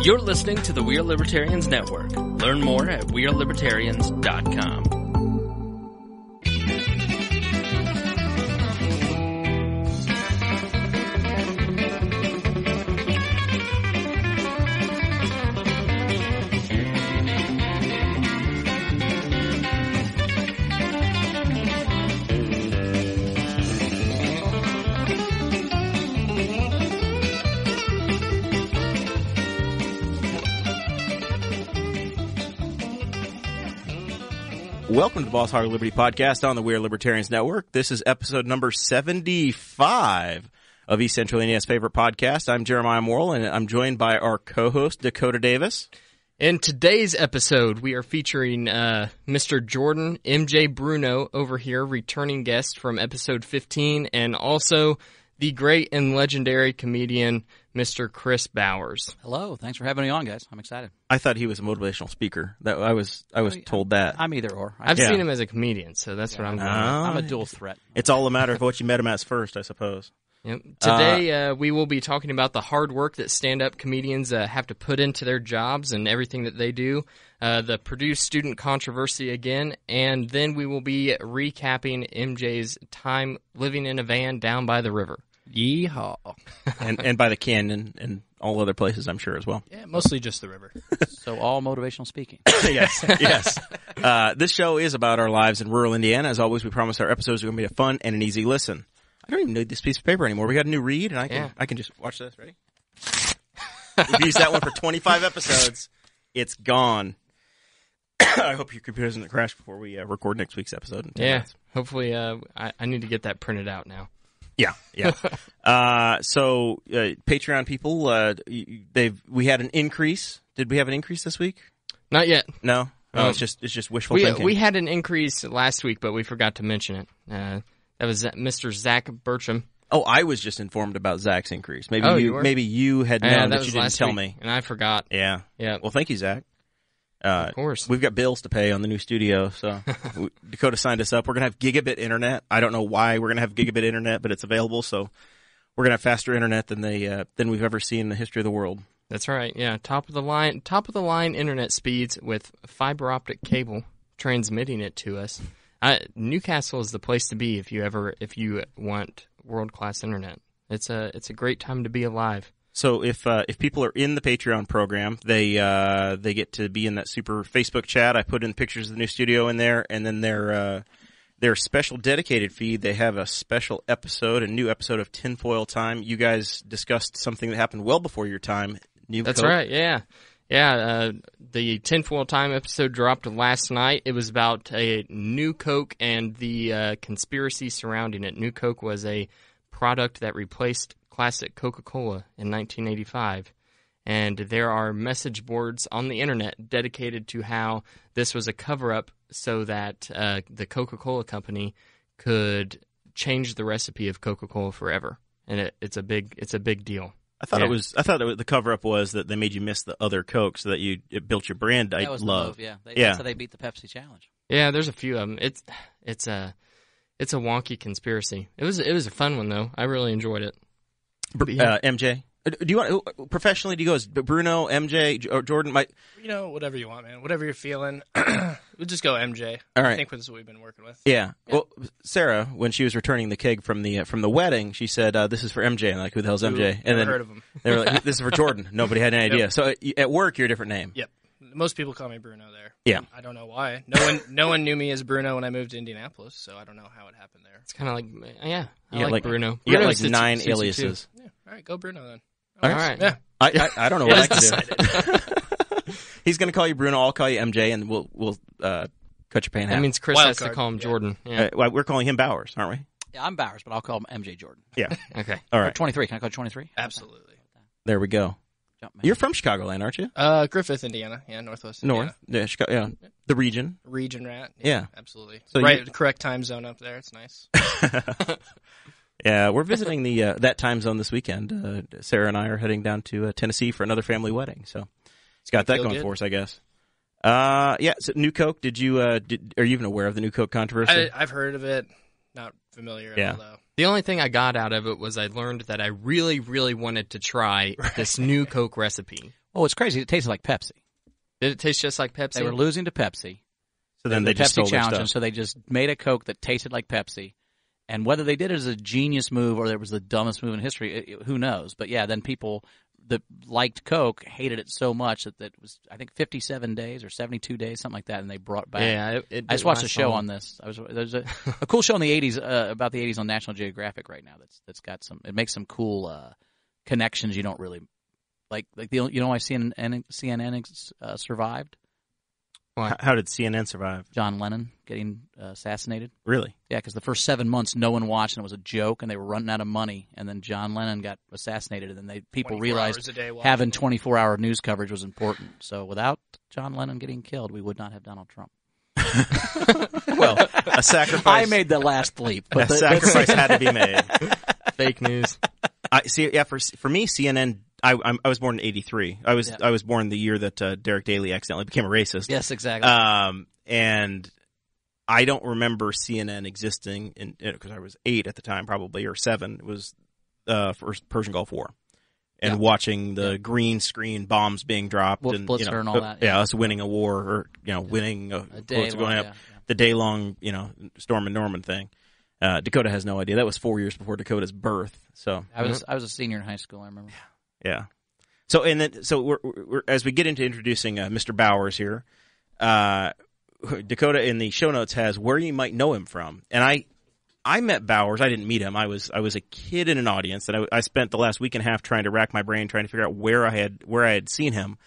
You're listening to the We Are Libertarians Network. Learn more at wearelibertarians.com. Welcome to the Boss Hog Liberty Podcast on the We Are Libertarians Network. This is episode number 75 of East Central Indiana's favorite podcast. I'm Jeremiah Morrill, and I'm joined by our co-host, Dakota Davis. In today's episode, we are featuring Mr. Jordan, MJ Bruno over here, returning guest from episode 15, and also the great and legendary comedian, Mr. Chris Bowers. Hello, thanks for having me on, guys. I'm excited. I thought he was a motivational speaker. I was told that. I'm either or. I've seen him as a comedian, so that's what I'm going with. I'm a dual threat. It's all a matter of what you met him as first, I suppose. Yep. Today, we will be talking about the hard work that stand-up comedians have to put into their jobs and everything that they do, the Purdue student controversy again, and then we will be recapping MJ's time living in a van down by the river. Yeehaw. and by the canyon and all other places, I'm sure, as well. Yeah, mostly just the river. So all motivational speaking. Yes. This show is about our lives in rural Indiana. As always, we promise our episodes are going to be a fun and an easy listen. I don't even need this piece of paper anymore. We got a new read, and I can just watch this. Ready? We've used that one for 25 episodes. It's gone. I hope your computer doesn't crash before we record next week's episode. Hopefully, I need to get that printed out now. Yeah. So Patreon people, we had an increase. Did we have an increase this week? Not yet. No. Oh, it's just wishful thinking. We had an increase last week, but we forgot to mention it. That was Mr. Zach Bertram. Oh, I was just informed about Zach's increase. Maybe you had known that you didn't tell me. And I forgot. Yeah. Well, thank you, Zach. Of course. We've got bills to pay on the new studio, so Dakota signed us up. We're going to have gigabit internet. I don't know why we're going to have gigabit internet, but it's available, so we're going to have faster internet than we've ever seen in the history of the world. That's right. Yeah, top of the line internet speeds with fiber optic cable transmitting it to us. Newcastle is the place to be if you want world-class internet. It's a great time to be alive. So if people are in the Patreon program, they get to be in that super Facebook chat. I put in pictures of the new studio in there, and then their special dedicated feed, they have a special episode, a new episode of Tinfoil Time. You guys discussed something that happened well before your time. That's right. Yeah. The Tinfoil Time episode dropped last night. It was about a New Coke and the conspiracy surrounding it. New Coke was a product that replaced classic Coca-Cola in 1985, and there are message boards on the internet dedicated to how this was a cover-up so that the Coca-Cola company could change the recipe of Coca-Cola forever, and it's a big deal. I thought the cover-up was that they made you miss the other Coke so that it built your brand that was love. The move, that's how they beat the Pepsi challenge. Yeah, there's a few of them. It's a wonky conspiracy. It was a fun one though. I really enjoyed it. MJ, do you want professionally? Do you go as Bruno, MJ, or Jordan? Whatever you want, man. Whatever you're feeling. We'll just go MJ. All right. I think this is what we've been working with. Yeah. Well, Sarah, when she was returning the keg from the wedding, she said, "This is for MJ." And I'm like, who the hell's MJ? And then heard of him. They were like, "This is for Jordan." Nobody had any idea. So at work, you're a different name. Yep. Most people call me Bruno there. Yeah. I don't know why. No one knew me as Bruno when I moved to Indianapolis, so I don't know how it happened there. It's kind of like, I like Bruno. You got like 9 aliases. Yeah. All right, go Bruno then. All right. Yeah. I don't know what I can do. He's going to call you Bruno. I'll call you MJ, and we'll cut your pay in half. That means Chris has to call him Jordan. Yeah. We're calling him Bowers, aren't we? Yeah, I'm Bowers, but I'll call him MJ Jordan. Yeah. Okay. All right. 23. Can I call you 23? Absolutely. There we go. You're from Chicagoland, aren't you? Griffith, Indiana. Yeah, Northwest Indiana. Yeah, Chicago. Yeah, the region. Region rat. Yeah. Absolutely. So right, correct time zone up there. It's nice. Yeah, we're visiting that time zone this weekend. Sarah and I are heading down to Tennessee for another family wedding, so it's got that going for us, I guess. Yeah. So New Coke. Are you even aware of the New Coke controversy? I've heard of it. Not familiar at all, though. The only thing I got out of it was I learned that I really, really wanted to try this new Coke recipe. Oh, it's crazy. It tasted like Pepsi. Did it taste just like Pepsi? They were losing to Pepsi. So then the they just Pepsi stole their challenge, stuff. and so they just made a Coke that tasted like Pepsi. And whether they did it as a genius move or it was the dumbest move in history, who knows? But yeah, then people that liked Coke hated it so much that it was, I think, 57 days or 72 days, something like that, and they brought back. Yeah, I just watched a show on this. There's a cool show in the 80s about the 80s on National Geographic right now. That's got some. It makes some cool connections you don't really like. Why CNN survived? How did CNN survive? John Lennon getting assassinated. Really? Yeah, because the first 7 months no one watched and it was a joke and they were running out of money, and then John Lennon got assassinated, and then people 24 realized hours a day watching having it. 24-hour news coverage was important. So without John Lennon getting killed, we would not have Donald Trump. Well, a sacrifice. I made the last leap. But a sacrifice had to be made. Fake news. For me, CNN. I was born in '83. I was born the year that Derek Daly accidentally became a racist. Yes, exactly. And I don't remember CNN existing because I was 8 at the time, probably, or 7. It was first Persian Gulf War, and watching the green screen bombs being dropped, and Blitzer and all that. Yeah, us winning a war, or winning a day going long, up, the day long, Storm and Norman thing. Dakota has no idea. That was 4 years before Dakota's birth. So I was a senior in high school. I remember. Yeah. So we're as we get into introducing Mr. Bowers here, Dakota in the show notes has where you might know him from, and I met Bowers. I didn't meet him. I was a kid in an audience, and I spent the last week and a half trying to rack my brain, trying to figure out where I had seen him,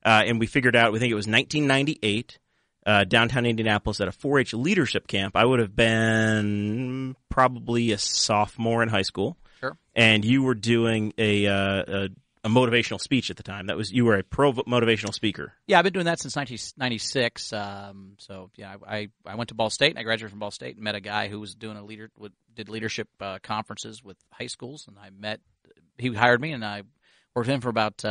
and we figured out. We think it was 1998, downtown Indianapolis at a 4-H leadership camp. I would have been probably a sophomore in high school. Sure. And you were doing a motivational speech at the time. You were a pro motivational speaker. Yeah, I've been doing that since 1996. So yeah, I went to Ball State, and I graduated from Ball State and met a guy who was doing did leadership conferences with high schools, and he hired me, and I worked with him for about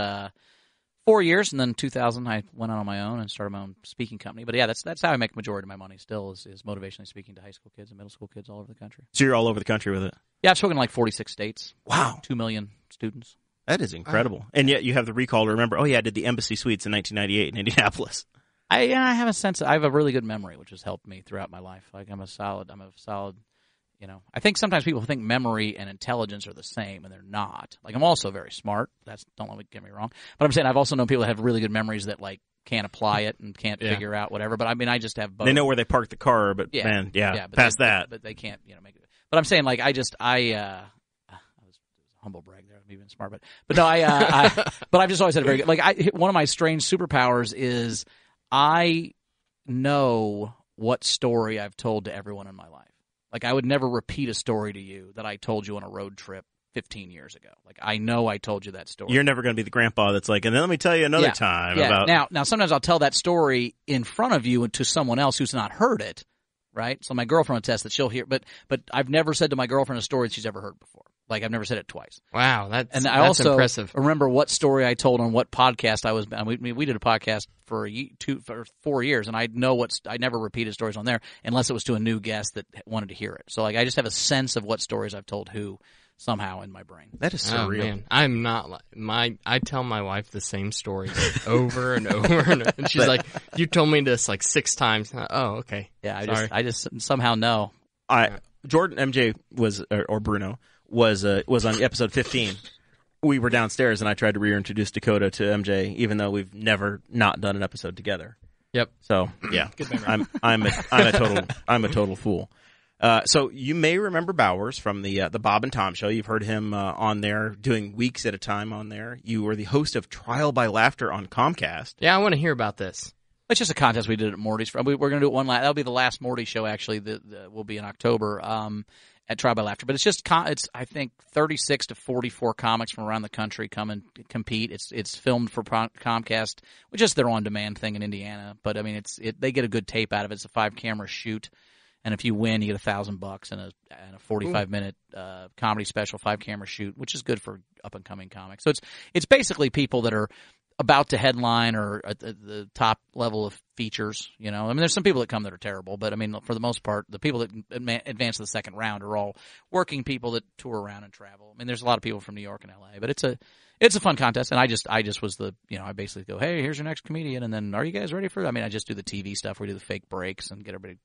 4 years, and then in 2000 I went out on my own and started my own speaking company. But yeah, that's how I make the majority of my money still is motivationally speaking to high school kids and middle school kids all over the country. So you're all over the country with it? Yeah, I've spoken to like 46 states. Wow. 2 million students. That is incredible. And yet you have the recall to remember, I did the Embassy Suites in 1998 in Indianapolis. I have a sense I have a really good memory, which has helped me throughout my life. Like I'm a solid, I think sometimes people think memory and intelligence are the same, and they're not. Like I'm also very smart. Don't get me wrong. But I'm saying I've also known people that have really good memories that like can't apply it and can't figure out whatever. But I mean, I just have both. They know where they parked the car, but past that. But they can't, make it. But I'm saying like I was a humble brag there. I'm even smart, but no, but I've just always had a very good. Like one of my strange superpowers is I know what story I've told to everyone in my life. Like I would never repeat a story to you that I told you on a road trip 15 years ago. Like I know I told you that story. You're never going to be the grandpa that's like, and then let me tell you another time about. Now sometimes I'll tell that story in front of you and to someone else who's not heard it, right? So my girlfriend will attest that she'll hear, but I've never said to my girlfriend a story that she's ever heard before. Like I've never said it twice. Wow, that's also impressive. Remember what story I told on what podcast I was. We did a podcast for 4 years, and I never repeated stories on there unless it was to a new guest that wanted to hear it. So like I just have a sense of what stories I've told who somehow in my brain. That is surreal. Oh, man. I'm not I tell my wife the same stories over and over and over. And she's like, "You told me this like 6 times." Oh, okay. Yeah, I just somehow know. Jordan MJ or Bruno was on episode 15. We were downstairs and I tried to reintroduce Dakota to MJ, even though we've never not done an episode together. Yep. So yeah, good memory. I'm a total fool. So you may remember Bowers from the Bob and Tom show. You've heard him on there doing weeks at a time on there. You were the host of Trial by Laughter on Comcast. Yeah, I want to hear about this. It's just a contest we did at Morty's. We're going to do it one last. That'll be the last Morty show actually. That will be in October. At Trial by Laughter, but it's just it's I think 36 to 44 comics from around the country come and compete. It's filmed for Comcast, which is their on-demand thing in Indiana. But I mean, they get a good tape out of it. It's a 5-camera shoot, and if you win, you get $1,000 and a 45-minute comedy special 5-camera shoot, which is good for up and coming comics. So it's basically people that are about to headline or at the top level of features. You know, I mean, there's some people that come that are terrible, but I mean, for the most part, the people that advance to the second round are all working people that tour around and travel. I mean, there's a lot of people from New York and LA, but it's a fun contest. And I just was I basically go, hey, here's your next comedian, and then are you guys ready for it? I mean, I just do the TV stuff. We do the fake breaks and get everybody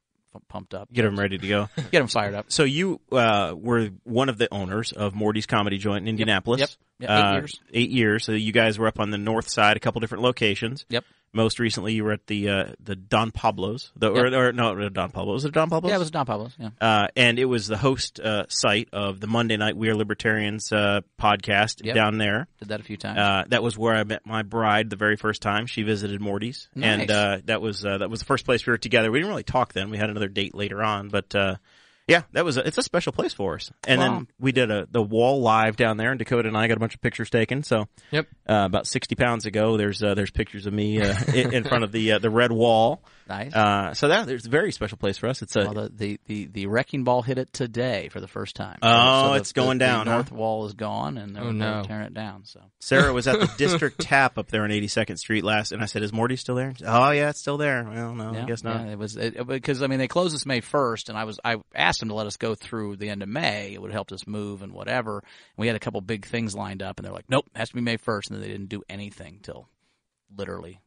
pumped up. Get them ready to go. Get them fired up. So you were one of the owners of Morty's Comedy Joint in Indianapolis. Yep. 8 years. 8 years. So you guys were up on the north side, a couple different locations. Yep. Most recently, you were at the Don Pablo's. No, Don Pablo. Was it Don Pablo's? Yeah, it was Don Pablo's. Yeah. And it was the host site of the Monday Night We Are Libertarians podcast down there. Did that a few times. That was where I met my bride the very first time. She visited Morty's, nice. And that was the first place we were together. We didn't really talk then. We had another date later on, but. Yeah, it's a special place for us. And then we did the wall live down there, and Dakota and I got a bunch of pictures taken. So, about 60 pounds ago, there's pictures of me in front of the red wall. Nice. So there's a very special place for us. It's the wrecking ball hit it today for the first time. Oh, it's going down. The north wall is gone, and they're tearing it down. So Sarah was at the District Tap up there on 82nd Street last, and I said, "Is Morty still there?" Said, oh yeah, it's still there. Well, no, I guess not. Yeah, it was because I mean they closed this May 1st, and I asked them to let us go through the end of May. It would help us move and whatever. And we had a couple big things lined up, and they're like, "Nope, it has to be May 1st," and then they didn't do anything till literally.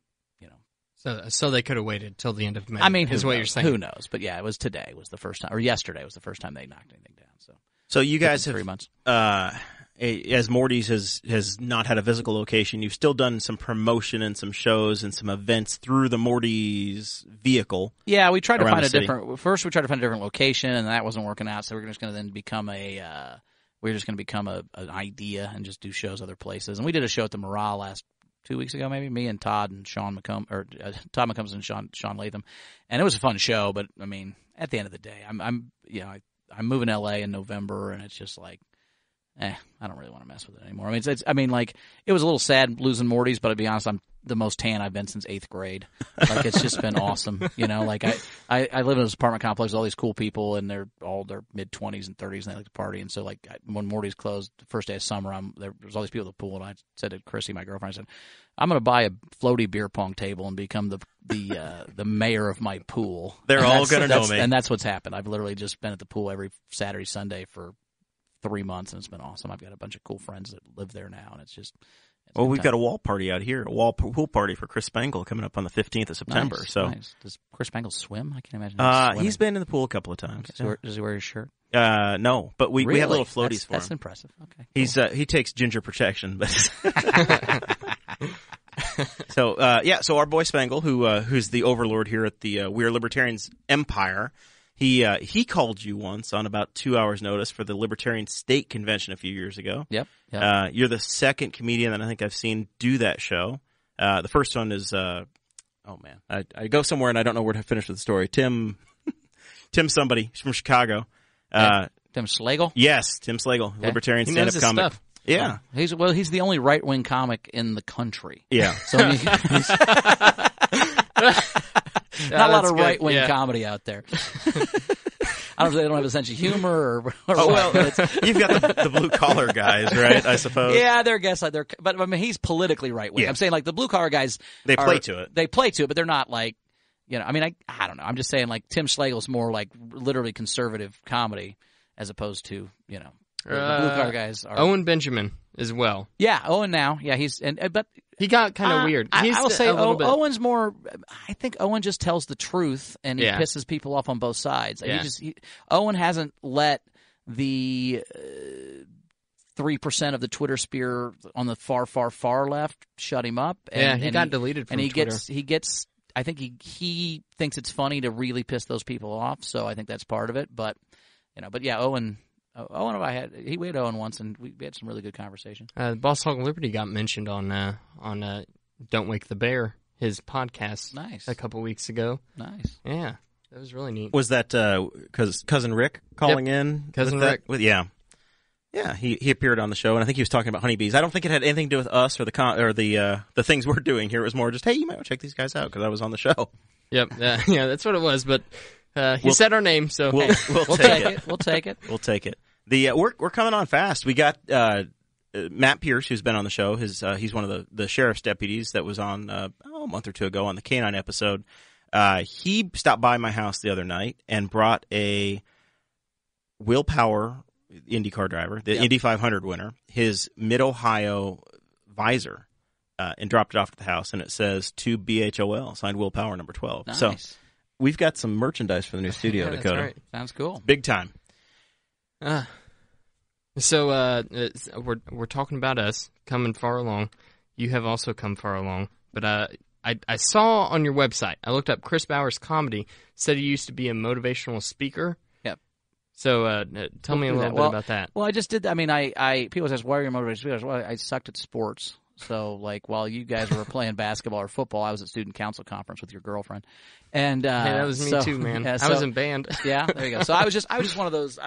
So they could have waited till the end of May. I mean, is what you're saying. Who knows? But yeah, it was today was the first time, or yesterday was the first time they knocked anything down. So you guys have 3 months. As Morty's has not had a physical location, you've still done some promotion and some shows and some events through the Morty's vehicle. Yeah, we tried to find a different location, and that wasn't working out. So we're just going to then become an idea and just do shows other places. And we did a show at the Morale last 2 weeks ago, maybe, me and Todd and Sean McComb, or Todd McCombs and Sean Latham, and it was a fun show. But I mean, at the end of the day, I'm moving to LA in November, and it's just like, I don't really want to mess with it anymore. I mean, it was a little sad losing Morty's, but to be honest, I'm the most tan I've been since 8th grade. Like, it's just been awesome. You know, like I live in this apartment complex with all these cool people, and they're all their mid-20s and 30s, and they like to party. And so, like, when Morty's closed the first day of summer, there's all these people at the pool, and I said to Chrissy, my girlfriend, I said, I'm going to buy a floaty beer pong table and become the mayor of my pool. They're all going to know me. And that's what's happened. I've literally just been at the pool every Saturday, Sunday for 3 months, and it's been awesome. I've got a bunch of cool friends that live there now, and it's just. Well, we've got a wall party out here, a wall pool party for Chris Spangle coming up on the 15th of September. Nice. Does Chris Spangle swim? I can't imagine. He's been in the pool a couple of times. Okay. So does he wear his shirt? No, but we have little floaties for him. That's impressive. Okay. Cool. He takes ginger protection, but. So our boy Spangle, who's the overlord here at the We Are Libertarians Empire. He called you once on about 2 hours' notice for the Libertarian State Convention a few years ago. Yep. You're the second comedian that I think I've seen do that show. The first one is, I go somewhere and I don't know where to finish with the story. Tim somebody from Chicago. Tim Slagle? Yes, Tim Slagle, okay. Libertarian stand-up comic. Stuff. Yeah. He's the only right-wing comic in the country. Yeah. So not a lot of right-wing comedy out there. I don't know if they don't have a sense of humor or you've got the blue-collar guys, right, I suppose? Yeah, but I mean, he's politically right-wing. Yeah. I'm saying, like, the blue-collar guys They play to it, but they're not, like, I mean, I don't know. I'm just saying, like, Tim Slagle's more, like, literally conservative comedy as opposed to, the blue-collar guys are... Owen Benjamin as well. Yeah, Owen now. Yeah, but... He got kind of weird. I'll say Owen's more. I think Owen just tells the truth, and he pisses people off on both sides. Yeah. Owen hasn't let the 3% of the Twitter sphere on the far, far, far left shut him up. And, he got deleted from Twitter. He gets. I think he thinks it's funny to really piss those people off. So I think that's part of it. But Owen. Owen and I had Owen once, and we had some really good conversation. Boss Hog Liberty got mentioned on Don't Wake the Bear, his podcast, a couple weeks ago. Nice, yeah, that was really neat. Was that because Cousin Rick calling in? Cousin Rick, yeah. He appeared on the show, and I think he was talking about honeybees. I don't think it had anything to do with us or the things we're doing here. It was more just, hey, you might want to check these guys out because I was on the show. Yep, yeah, that's what it was. But he said our name, so we'll take it. We'll take it. We'll take it. We're coming on fast. We got Matt Pierce, who's been on the show, he's one of the sheriff's deputies that was on a month or two ago on the Canine episode. He stopped by my house the other night and brought a Will Power IndyCar driver, the Indy 500 winner, his Mid-Ohio visor, and dropped it off at the house, and it says to BHOL, signed Will Power, number 12. Nice. So we've got some merchandise for the new studio, Dakota. That's right. Sounds cool. Big time. So we're talking about us coming far along. You have also come far along, but I saw on your website, I looked up Chris Bauer's comedy, said he used to be a motivational speaker. Yep. So tell me a little bit about that. Well, I just did. I mean, people ask, why are you a motivational speaker? Well, I sucked at sports. So, like, while you guys were playing basketball or football, I was at student council conference with your girlfriend, and hey, that was me too, man. Yeah, I was in band. Yeah, there you go. So I was just one of those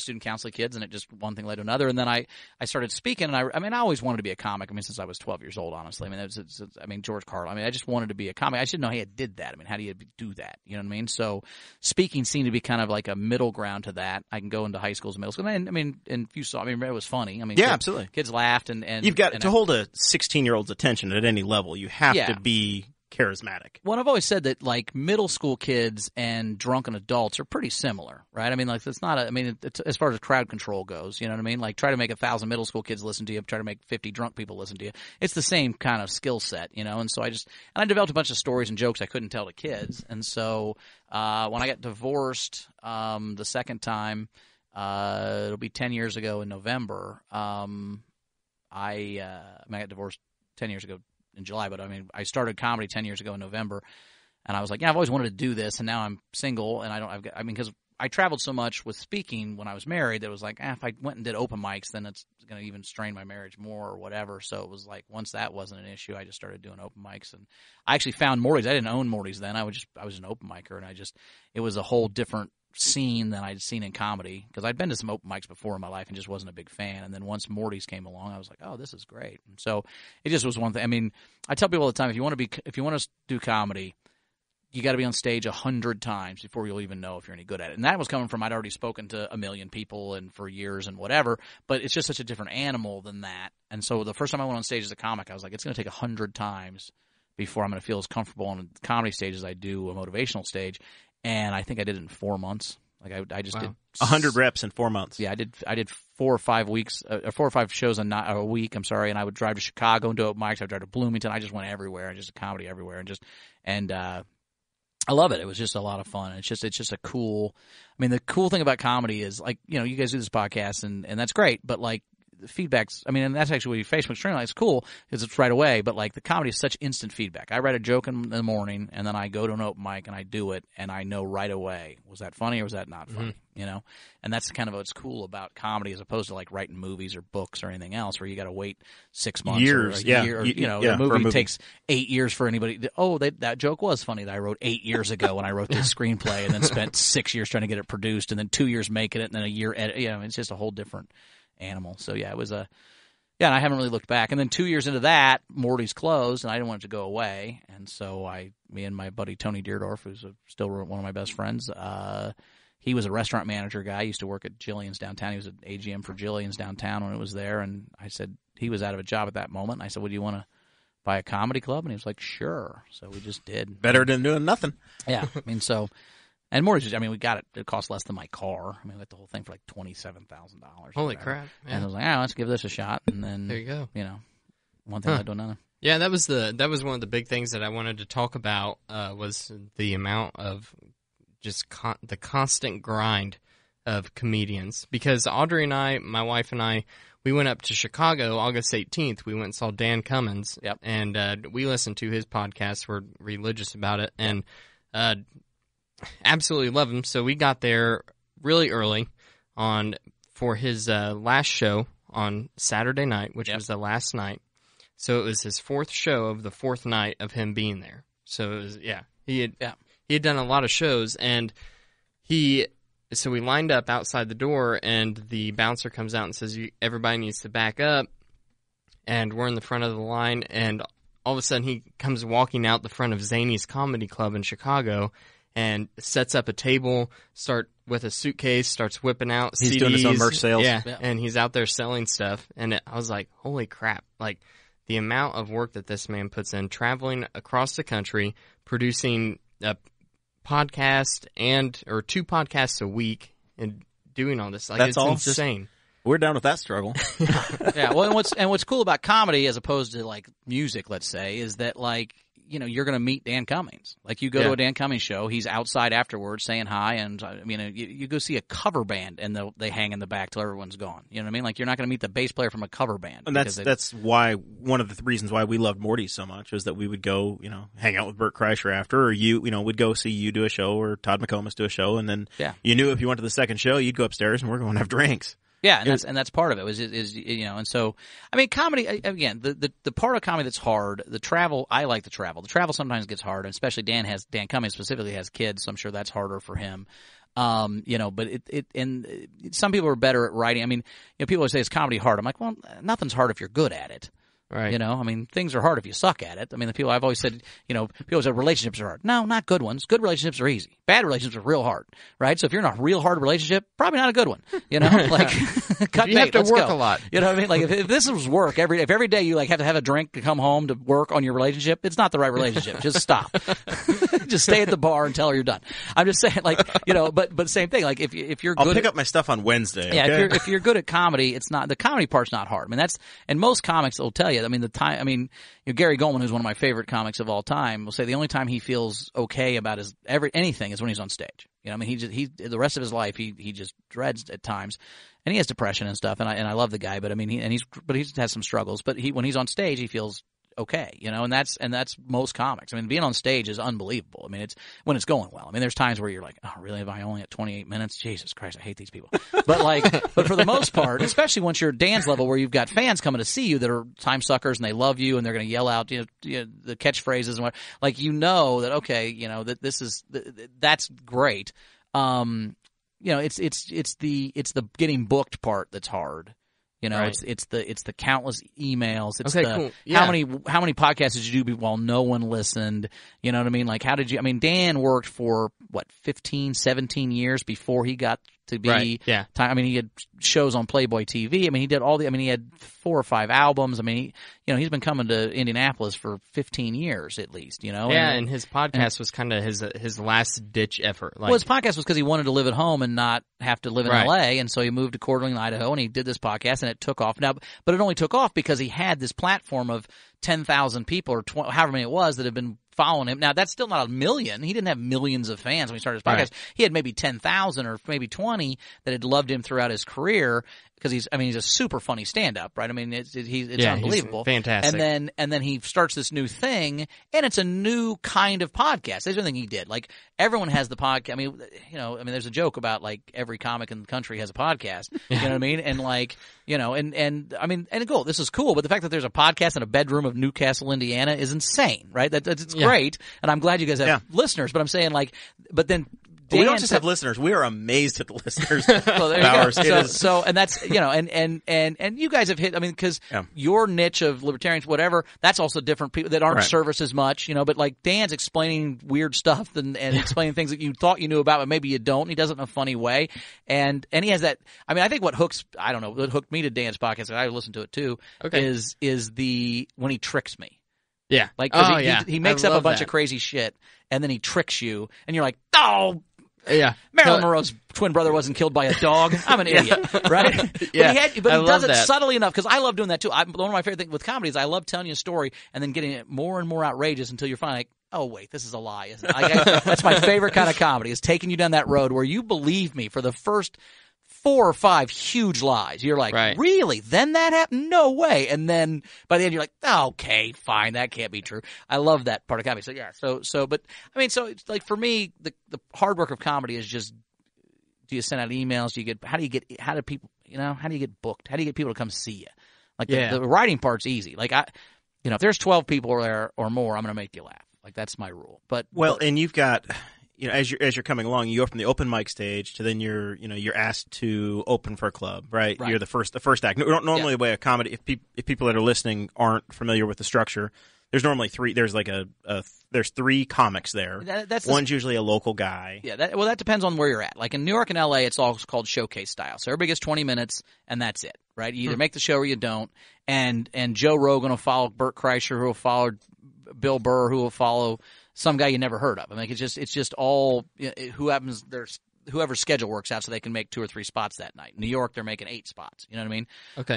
student council kids, and it just one thing led to another, and then I started speaking, and I always wanted to be a comic. I mean, since I was 12 years old, honestly. I mean, George Carlin. I mean, I just wanted to be a comic. I should know he did that. I mean, how do you do that? You know what I mean? So speaking seemed to be kind of like a middle ground to that. I can go into high schools and middle schools. And, I mean, and if you saw, I mean, it was funny. I mean, absolutely. Kids laughed, and you've got to hold a 16-year-old's attention at any level. You have to be charismatic. Well, I've always said that, like, middle school kids and drunken adults are pretty similar, right? I mean, like, it's not it's, as far as crowd control goes, you know what I mean? Like, try to make 1,000 middle school kids listen to you, try to make 50 drunk people listen to you. It's the same kind of skill set, you know? And so I developed a bunch of stories and jokes I couldn't tell to kids. And so when I got divorced the second time, it'll be 10 years ago in November, I got divorced 10 years ago in July, but I mean, I started comedy 10 years ago in November, and I was like, yeah, I've always wanted to do this, and now I'm single, and because I traveled so much with speaking when I was married that it was like, if I went and did open mics, then it's going to even strain my marriage more or whatever. So it was like, once that wasn't an issue, I just started doing open mics, and I actually found Morty's. I didn't own Morty's then. I was an open micer, and it was a whole different scene than I'd seen in comedy, because I'd been to some open mics before in my life and just wasn't a big fan. And then once Morty's came along, I was like, oh, this is great. And so it just was one thing. I mean, I tell people all the time, if you want to do comedy, you got to be on stage 100 times before you'll even know if you're any good at it. And that was coming from, I'd already spoken to 1 million people and for years and whatever, but it's just such a different animal than that. And so the first time I went on stage as a comic, I was like, it's going to take 100 times before I'm going to feel as comfortable on a comedy stage as I do a motivational stage. And I think I did it in 4 months. Like I just did 100 reps in 4 months. Yeah, I did 4 or 5 weeks, 4 or 5 shows a week. I'm sorry, and I would drive to Chicago and do open mics. I'd drive to Bloomington. I just went everywhere, and just comedy everywhere, and I love it. It was just a lot of fun. It's just a cool. I mean, the cool thing about comedy is, like, you know, you guys do this podcast, and that's great, but like, the feedback's, I mean, and that's actually what Facebook stream, like, it's cool because it's right away, but like, the comedy is such instant feedback. I write a joke in the morning, and then I go to an open mic and I do it, and I know right away, was that funny or was that not funny? You know, and that's kind of what's cool about comedy, as opposed to like writing movies or books or anything else, where you got to wait 6 months, years, or a year, or, you know, a movie takes 8 years for anybody. That joke was funny that I wrote 8 years ago when I wrote this screenplay, and then spent 6 years trying to get it produced, and then 2 years making it, and then a year edit. You know, it's just a whole different animal. So yeah, it was and I haven't really looked back. And then 2 years into that, Morty's closed, and I didn't want it to go away. And so me and my buddy Tony Deerdorf, who's still one of my best friends, he was a restaurant manager guy. He used to work at Jillian's downtown. He was at AGM for Jillian's downtown when it was there. And I said, he was out of a job at that moment. And I said, well, do you want to buy a comedy club? And he was like, sure. So we just did. Better than doing nothing. Yeah. I mean, so. And Morty's, I mean, we got it. It cost less than my car. I mean, we got the whole thing for like $27,000. Holy crap! Yeah. And I was like, let's give this a shot. And then there you go. You know, one thing led to another. Yeah, that was one of the big things that I wanted to talk about, was the amount of just the constant grind of comedians. Because Audrey and I, my wife and I, we went up to Chicago August 18th. We went and saw Dan Cummins. Yep. And we listened to his podcast. We're religious about it. And absolutely love him. So we got there really early for his last show on Saturday night, which was the last night. So it was his fourth show of the fourth night of him being there. So it was, he had done a lot of shows, and so we lined up outside the door, and the bouncer comes out and says, everybody needs to back up, and we're in the front of the line, and all of a sudden he comes walking out the front of Zany's Comedy Club in Chicago, and sets up a table, start with a suitcase, starts whipping out CDs. He's doing his own merch sales. Yeah, and he's out there selling stuff. And I was like, holy crap. Like, the amount of work that this man puts in, traveling across the country, producing a podcast or 2 podcasts a week, and doing all this. Like, That's it's all insane. We're down with that struggle. Yeah. Well, and what's cool about comedy as opposed to like music, let's say, is that like, you know, you're going to meet Dan Cummins. Like, you go to a Dan Cummins show, he's outside afterwards saying hi, and I mean, you go see a cover band, and they hang in the back till everyone's gone. You know what I mean? Like, you're not going to meet the bass player from a cover band. And that's why one of the reasons why we loved Morty so much was that we would go, you know, hang out with Bert Kreischer after, or you know, we'd go see you do a show or Todd McComas do a show, and then you knew if you went to the second show, you'd go upstairs and we're going to have drinks. Yeah, and that's part of it is you know, and so I mean, comedy again, the part of comedy that's hard, the travel. I like the travel. The travel sometimes gets hard, and especially Dan Cummins specifically has kids, so I'm sure that's harder for him. You know, but some people are better at writing. I mean, you know, people always say is comedy hard. I'm like, well, nothing's hard if you're good at it. Right. You know, I mean, things are hard if you suck at it. I mean, the people I've always said, you know, people say relationships are hard. No, not good ones. Good relationships are easy. Bad relationships are real hard, right? So if you're in a real hard relationship, probably not a good one. You know, like cut you bait, have to let's work go. a lot. You know what I mean? Like if this was work if every day you like have to have a drink to come home to work on your relationship, it's not the right relationship. Just stop. Just stay at the bar and tell her you're done. I'm just saying, like, you know, but same thing. Like if you're good, I'll pick up my stuff on Wednesday. Yeah, okay? if you're good at comedy, it's not the comedy part's not hard. I mean, and most comics will tell you. I mean, you know, Gary Goldman, who's one of my favorite comics of all time, will say the only time he feels okay about anything is when he's on stage. You know, I mean, he the rest of his life he just dreads at times, and he has depression and stuff. And I love the guy, but I mean, he has some struggles. But when he's on stage, he feels okay, you know, and that's most comics. I mean, being on stage is unbelievable. I mean, it's when it's going well. I mean, there's times where you're like, oh, really? Am I only at 28 minutes? Jesus Christ, I hate these people. But for the most part, especially once you're at Dan's level where you've got fans coming to see you that are time suckers and they love you and they're going to yell out, you know, the catchphrases and what, like, you know that, okay, you know, that that's great. You know, it's the getting booked part that's hard. You know, right. it's the countless emails. It's cool. Yeah. how many podcasts did you do while no one listened? You know what I mean? Like, Dan worked for 15, 17 years before he got to be right. Yeah. I mean, he had shows on Playboy TV. I mean, he did he had 4 or 5 albums. I mean, he's been coming to Indianapolis for 15 years at least, you know? Yeah. And his podcast was kind of his last ditch effort. Like, well, his podcast was because he wanted to live at home and not have to live in right. LA. And so he moved to Coeur d'Alene, Idaho, and he did this podcast, and it took off. Now, but it only took off because he had this platform of 10,000 people or however many it was that had been following him. Now, that's still not a million. He didn't have millions of fans when he started his podcast. Right. He had maybe 10,000 or maybe 20 that had loved him throughout his career because he's a super funny stand-up, right? I mean, it's unbelievable. He's fantastic. And then he starts this new thing, and it's a new kind of podcast. There's nothing he did. Like, everyone has the podcast. I mean, there's a joke about, like, every comic in the country has a podcast. You know what I mean? And, like, you know, and I mean, and cool, this is cool, but the fact that there's a podcast in a bedroom of Newcastle, Indiana is insane, right? It's great, and I'm glad you guys have listeners, but I'm saying, like, but then we don't just have listeners. We are amazed at the listeners. Well, there you go. So, and that's, you know, and you guys have hit, I mean, because your niche of libertarians, whatever, that's also different people that aren't service as much, you know, but like Dan's explaining weird stuff and explaining things that you thought you knew about, but maybe you don't. He does it in a funny way. And he has that, I mean, I think what hooked me to Dan's podcast, and I listen to it too, is when he tricks me. Yeah. Like, he makes up a bunch of crazy shit, and then he tricks you, and you're like, oh, yeah. Marilyn Monroe's twin brother wasn't killed by a dog. I'm an idiot, right? Yeah. But he does it subtly enough, because I love doing that too. One of my favorite things with comedy is I love telling you a story and then getting it more and more outrageous until you're finally like, oh wait, this is a lie, isn't it? That's my favorite kind of comedy, is taking you down that road where you believe me for the first 4 or 5 huge lies. You're like, really? Then that happened? No way. And then by the end, you're like, okay, fine, that can't be true. I love that part of comedy. So yeah, but I mean, so it's like, for me, the hard work of comedy is just, do you send out emails? How do you get booked? How do you get people to come see you? Like the writing part's easy. Like if there's 12 people there or more, I'm going to make you laugh. Like, that's my rule. And you've got, as you're coming along, you go from the open mic stage to then you're asked to open for a club, right? You're the first act. Normally, the way a comedy, if people that are listening aren't familiar with the structure, there's normally three. There's like there's three comics there. One's usually a local guy. Yeah, that depends on where you're at. Like in New York and LA, it's all called showcase style. So everybody gets 20 minutes, and that's it, right? You either make the show or you don't. And Joe Rogan will follow Bert Kreischer, who will follow Bill Burr, who will follow some guy you never heard of. I mean, it's just all whoever's schedule works out, so they can make 2 or 3 spots that night. In New York, they're making 8 spots. You know what I mean? Okay.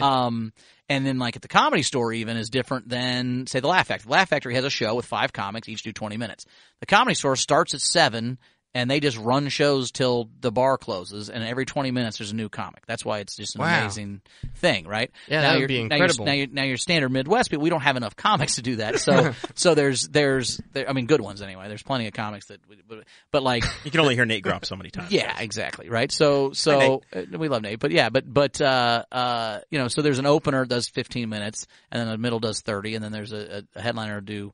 And then like at the Comedy Store even is different than, say, the Laugh Factory. The Laugh Factory has a show with 5 comics, each do 20 minutes. The Comedy Store starts at 7, and they just run shows till the bar closes, and every 20 minutes there's a new comic. That's why it's just an amazing thing, right? Yeah, that would be incredible. Now you're standard Midwest people, we don't have enough comics to do that. So there's I mean, good ones anyway. There's plenty of comics but like you can only hear Nate Gropp so many times. Yeah, exactly, right? So we love Nate, but yeah, but so there's an opener that does 15 minutes, and then the middle does 30, and then there's a headliner do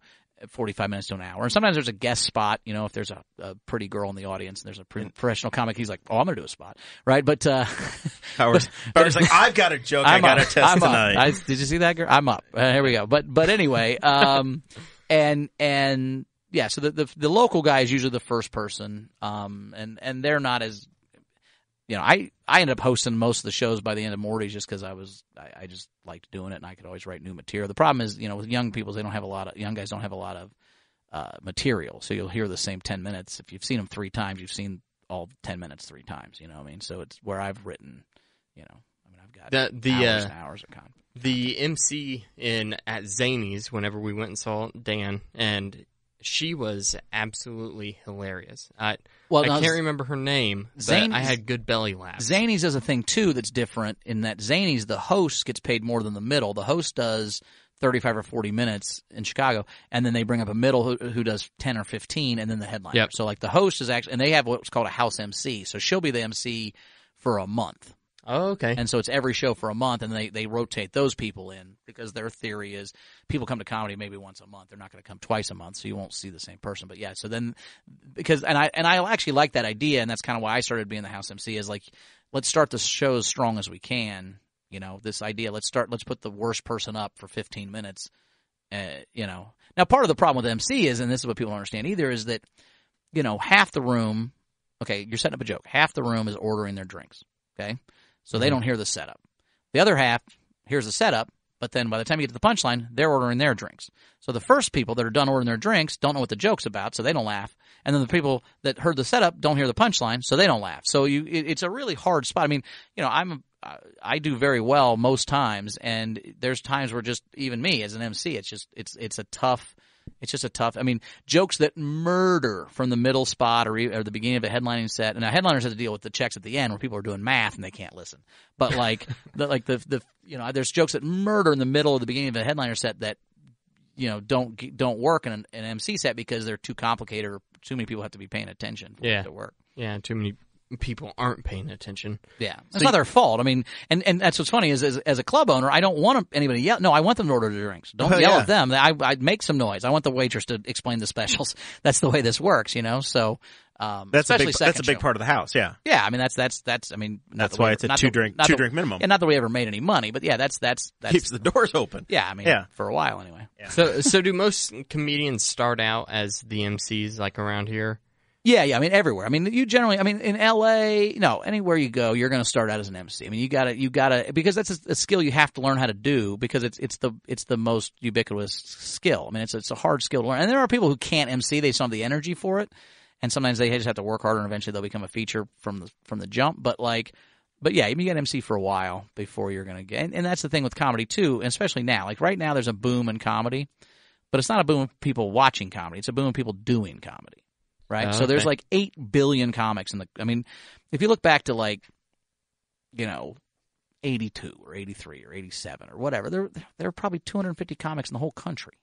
45 minutes to an hour. And sometimes there's a guest spot, if there's a pretty girl in the audience and there's a professional comic, he's like, oh, I'm going to do a spot. Right? But, Howard's like, I've got a joke I got to test tonight. Did you see that girl? I'm up. Here we go. But anyway, and yeah, so the local guy is usually the first person. And they're not as, I ended up hosting most of the shows by the end of Morty's just because I just liked doing it and I could always write new material. The problem is, with young people, young guys don't have a lot of material. So you'll hear the same 10 minutes. If you've seen them 3 times, you've seen all 10 minutes 3 times, you know what I mean? So it's where I've written, I've got hours and hours of content. The MC at Zany's, whenever we went and saw Dan, and she was absolutely hilarious. I can't remember her name, but I had good belly laughs. Zany's is a thing, too, that's different in that Zany's, the host gets paid more than the middle. The host does 35 or 40 minutes in Chicago, and then they bring up a middle who does 10 or 15, and then the headliner. Yep. So, like, the host is actually – and they have what's called a house MC. So she'll be the MC for a month. Oh, okay. And so it's every show for a month, and they rotate those people in because their theory is people come to comedy maybe once a month. They're not going to come twice a month, so you won't see the same person. But yeah, so then because and I actually like that idea, and that's kind of why I started being the house MC is like let's start the show as strong as we can. This idea. Let's put the worst person up for 15 minutes. Now part of the problem with MC is, and this is what people don't understand either, is that half the room. Okay, you're setting up a joke. Half the room is ordering their drinks. Okay. So they don't hear the setup. The other half hears the setup, but then by the time you get to the punchline, they're ordering their drinks. So the first people that are done ordering their drinks don't know what the joke's about, so they don't laugh. And then the people that heard the setup don't hear the punchline, so they don't laugh. So it's a really hard spot. I mean, I do very well most times, and there's times where just even me as an MC, it's just a tough. I mean, jokes that murder from the middle spot or the beginning of a headlining set. And now headliners have to deal with the checks at the end where people are doing math and they can't listen. But there's jokes that murder in the middle of the beginning of a headliner set that, don't work in an MC set because they're too complicated or too many people have to be paying attention for it to work. Yeah, too many people aren't paying attention. Yeah. It's not their fault. I mean, and that's what's funny is as a club owner, I don't want anybody to yell. No, I want them to order their drinks. Don't yell at them. I'd make some noise. I want the waitress to explain the specials. That's the way this works, So, that's a big part of the house. Yeah. Yeah. I mean, that's why it's a two drink minimum. And not that we ever made any money, but yeah, that's keeps the doors open. Yeah. I mean, for a while anyway. Yeah. So do most comedians start out as the MCs like around here? Yeah, I mean everywhere. I mean in LA, anywhere you go, you're going to start out as an MC. I mean you got to because that's a skill you have to learn how to do because it's the most ubiquitous skill. I mean it's a hard skill to learn. And there are people who can't MC, they just don't have the energy for it. And sometimes they just have to work harder and eventually they'll become a feature from the jump, but yeah, you got MC for a while before you're going to get and that's the thing with comedy too, and especially now. Like right now there's a boom in comedy, but it's not a boom of people watching comedy, it's a boom of people doing comedy. Right, so there's like 8 billion comics if you look back to 82 or 83 or 87 or whatever, there are probably 250 comics in the whole country.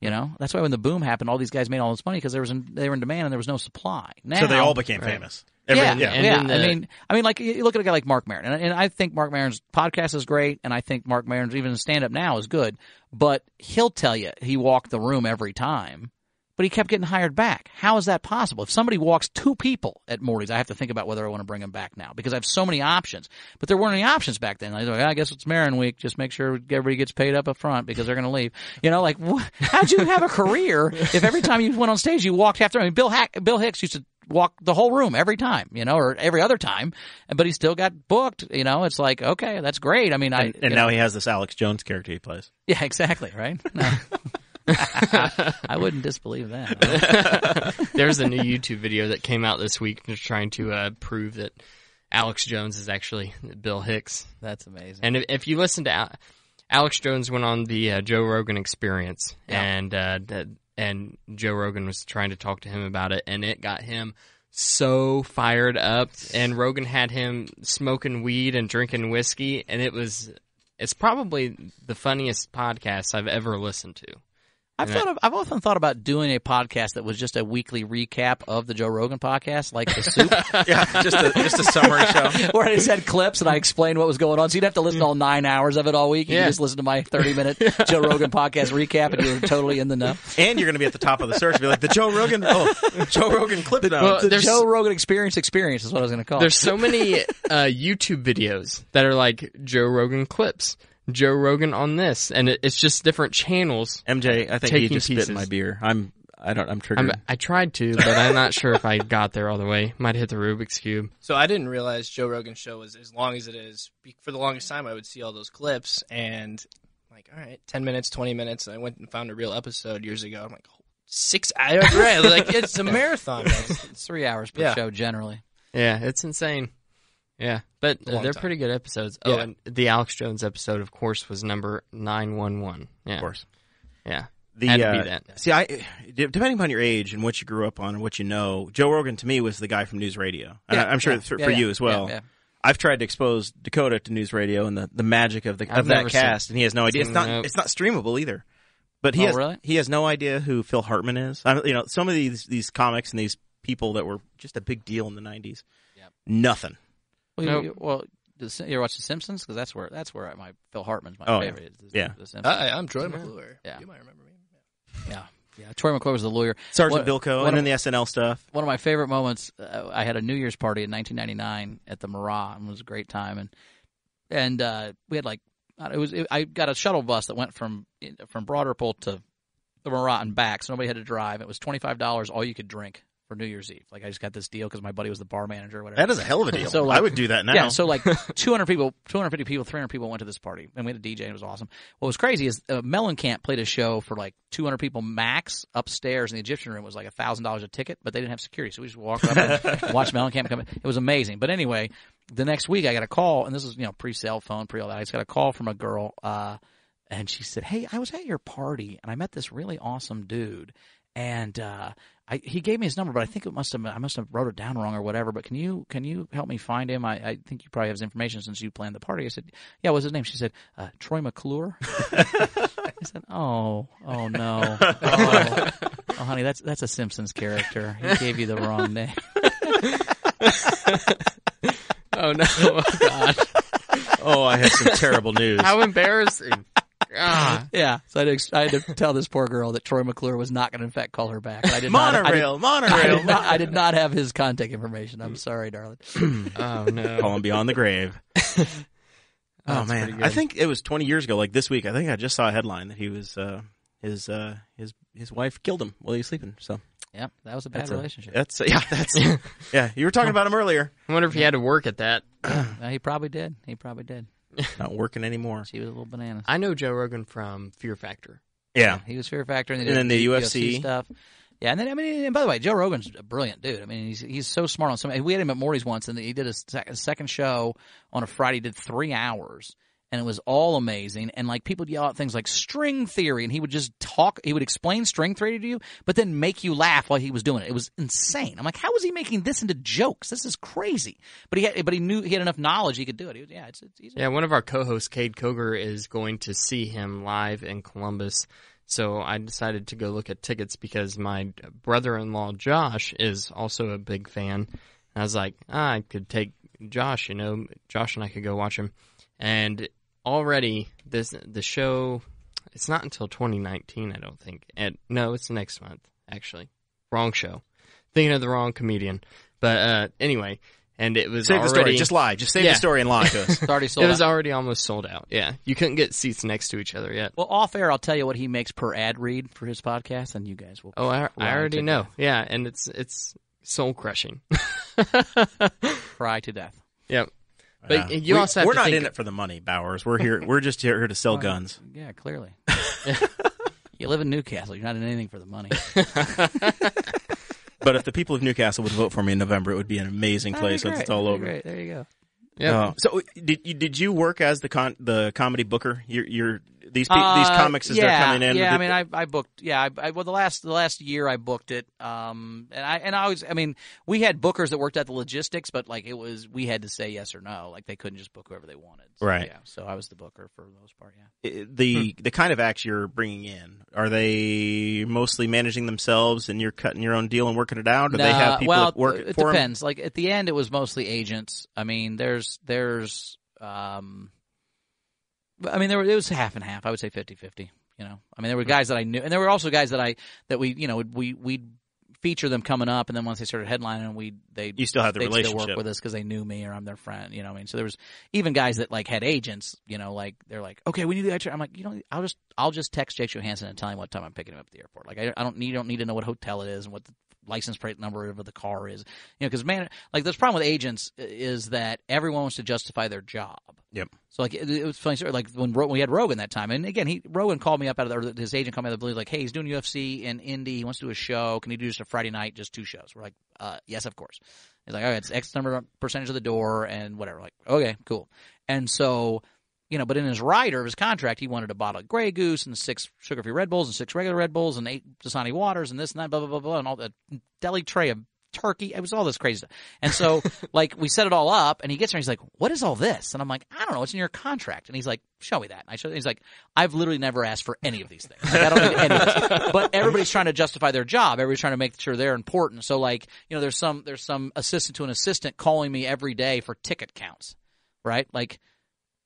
That's why when the boom happened, all these guys made all this money because they were in demand and there was no supply. Now, so they all became famous. Yeah. I mean, like you look at a guy like Mark Maron, and I think Mark Maron's podcast is great, and I think Mark Maron's even stand up now is good, but he'll tell you he walked the room every time. but he kept getting hired back. How is that possible? If somebody walks 2 people at Morty's, I have to think about whether I want to bring him back now because I have so many options. But there weren't any options back then. I was like, I guess it's Marin week. Just make sure everybody gets paid up front because they're going to leave. Like, how'd you have a career if every time you went on stage you walked half the room? Bill Hicks used to walk the whole room every time, or every other time, but he still got booked. It's like, okay, that's great. I mean, and now he has this Alex Jones character he plays. Yeah, exactly, right? No. I wouldn't disbelieve that. There's a new YouTube video that came out this week just trying to prove that Alex Jones is actually Bill Hicks. That's amazing. And if you listen to Alex Jones went on the Joe Rogan Experience, and Joe Rogan was trying to talk to him about it, and it got him so fired up. And Rogan had him smoking weed and drinking whiskey, and it's probably the funniest podcast I've ever listened to. I've often thought about doing a podcast that was just a weekly recap of the Joe Rogan podcast, like The Soup. Yeah, just a summary show. Where I just had clips and I explained what was going on. So you'd have to listen to all 9 hours of it all week. You could just listen to my 30-minute Joe Rogan podcast recap and you're totally in the know. And you're going to be at the top of the search. Be like, the Joe Rogan clip notes. Well, the Joe Rogan experience is what I was going to call it. There's so many YouTube videos that are like Joe Rogan clips. Joe Rogan on this, and it's just different channels. MJ, I think you just spit in my beer. I'm triggered. I tried to, but I'm not sure if I got there all the way. Might hit the Rubik's Cube. So I didn't realize Joe Rogan's show was as long as it is. For the longest time, I would see all those clips, and I'm like, all right, 10 minutes, 20 minutes. And I went and found a real episode years ago. I'm like, 6 hours? Right. Like, it's a marathon. It's 3 hours per show, generally. Yeah, it's insane. Yeah, but they're pretty good episodes. Yeah. Oh, and the Alex Jones episode, of course, was number 911. Yeah. Of course. Yeah. Had to be that. See, depending upon your age and what you grew up on and what you know, Joe Rogan to me was the guy from News Radio. I'm sure for you as well. Yeah. I've tried to expose Dakota to News Radio and the magic of that cast, and he has no idea. It's not streamable either. But he has no idea who Phil Hartman is. Some of these comics and these people that were just a big deal in the 90s. Yep. Nothing. Well, you ever watch The Simpsons? Because that's where my Phil Hartman's my favorite. The Simpsons. I'm Troy McClure. Yeah. You might remember me. Yeah. Troy McClure was the lawyer. Sergeant Bilko, and then the SNL stuff. One of my favorite moments, I had a New Year's party in 1999 at the Marat, and it was a great time. And we had I got a shuttle bus that went from Broad Ripple to the Marat and back, so nobody had to drive. It was $25 all you could drink for New Year's Eve. Like, I just got this deal because my buddy was the bar manager or whatever. That is a hell of a deal. So, I would do that now. Yeah, so 200 people, 250 people, 300 people went to this party. And we had a DJ, and it was awesome. What was crazy is Mellencamp played a show for 200 people max upstairs in the Egyptian room. It was like $1,000 a ticket, but they didn't have security. So we just walked up and watched Mellencamp come in. It was amazing. But anyway, the next week I got a call, and this was, pre-cell phone, pre all that. I just got a call from a girl, and she said, "Hey, I was at your party, and I met this really awesome dude. And he gave me his number, but I think I must have wrote it down wrong or whatever. But can you help me find him? I think you probably have his information since you planned the party." I said, "Yeah, what's his name?" She said, "Troy McClure." I said, "Oh no, oh honey, that's a Simpsons character. He gave you the wrong name." Oh no, oh God. Oh, I have some terrible news. How embarrassing. Yeah, so I had to tell this poor girl that Troy McClure was not going to, in fact, call her back. I did monorail. I did not have his contact information. I'm sorry, darling. Oh no, calling beyond the grave. Oh man, I think it was 20 years ago. Like this week, I think I just saw a headline that he was his wife killed him while he was sleeping. So yeah, that was a bad relationship. Yeah. You were talking about him earlier. I wonder if he had to work at that. He probably did. Not working anymore. She was a little bananas. I know Joe Rogan from Fear Factor. Yeah. He was Fear Factor, and then the UFC stuff. Yeah, and then and by the way, Joe Rogan's a brilliant dude. I mean, he's so smart on something. We had him at Morty's once, and he did a second show on a Friday. He did 3 hours, and it was all amazing. And people would yell out things like string theory, and he would just talk. He would explain string theory to you, but then make you laugh while he was doing it. It was insane. I'm like, how is he making this into jokes? This is crazy. But he knew he had enough knowledge he could do it. It's easy. Yeah, one of our co-hosts, Cade Koger, is going to see him live in Columbus. So I decided to go look at tickets because my brother-in-law, Josh, is also a big fan. And I was like, I could take Josh, Josh and I could go watch him. And already, the show, it's not until 2019, I don't think. No, it's next month. actually. Wrong show. Thinking of the wrong comedian. But anyway, and it was Save already... the story. Just lie. Just save the story and lie to us. It's already sold It was out. already almost sold out. Yeah. You couldn't get seats next to each other yet. Well, off air, I'll tell you what he makes per ad read for his podcast, and you guys will. Oh, I already know. Yeah, and it's soul crushing. Cry to death. Yep. But you also have we're to not think... in it for the money, Bowers. We're here. We're just here to sell guns. Yeah, clearly. You live in Newcastle. You're not in anything for the money. But if the people of Newcastle would vote for me in November, it would be an amazing place once it's all over. Great. There you go. Yeah. So did you work as the comedy booker? These comics as they're coming in. Yeah, I mean, I booked. Yeah, well, the last year I booked it. And I always, I mean, we had bookers that worked at the logistics, but like we had to say yes or no. Like they couldn't just book whoever they wanted. So, right. Yeah. So I was the booker for the most part. Yeah. The kind of acts you're bringing in, are they mostly managing themselves and you're cutting your own deal and working it out? Or do they have people that work it for depends. Like at the end, it was mostly agents. I mean, it was half and half. I would say 50-50, you know. I mean, there were guys that I knew, and there were also guys that we'd feature them coming up, and then once they started headlining, you still have the relationship. Still work with us because they knew me or I'm their friend, you know what I mean? So there was even guys that like had agents, you know, like they're like, okay, we need the extra. I'm like, you know, I'll just text Jake Johansson and tell him what time I'm picking him up at the airport. Like I don't need to know what hotel it is and what the license plate number of the car is, you know, because man, like the problem with agents is that everyone wants to justify their job. Yep. So like it was funny, like when we had Rogan that time, and again, Rogan called me up his agent called me up, like, hey, he's doing UFC in Indy, he wants to do a show, can he do just a Friday night, just 2 shows? We're like, yes, of course. He's like, all right, it's X number percentage of the door and whatever. Like, okay, cool. And so, you know, but in his rider of his contract, he wanted a bottle of Grey Goose and 6 sugar-free Red Bulls and 6 regular Red Bulls and 8 Dasani waters and this and that, blah, blah, blah, blah, and all the deli tray of turkey. It was all this crazy stuff. And so, like, we set it all up, and he gets there, and he's like, what is all this? And I'm like, I don't know. It's in your contract. And he's like, show me that. And I showed him. He's like, I've literally never asked for any of these things. Like, I don't need any of this. But everybody's trying to justify their job. Everybody's trying to make sure they're important. So, like, you know, there's some assistant to an assistant calling me every day for ticket counts, right? Like,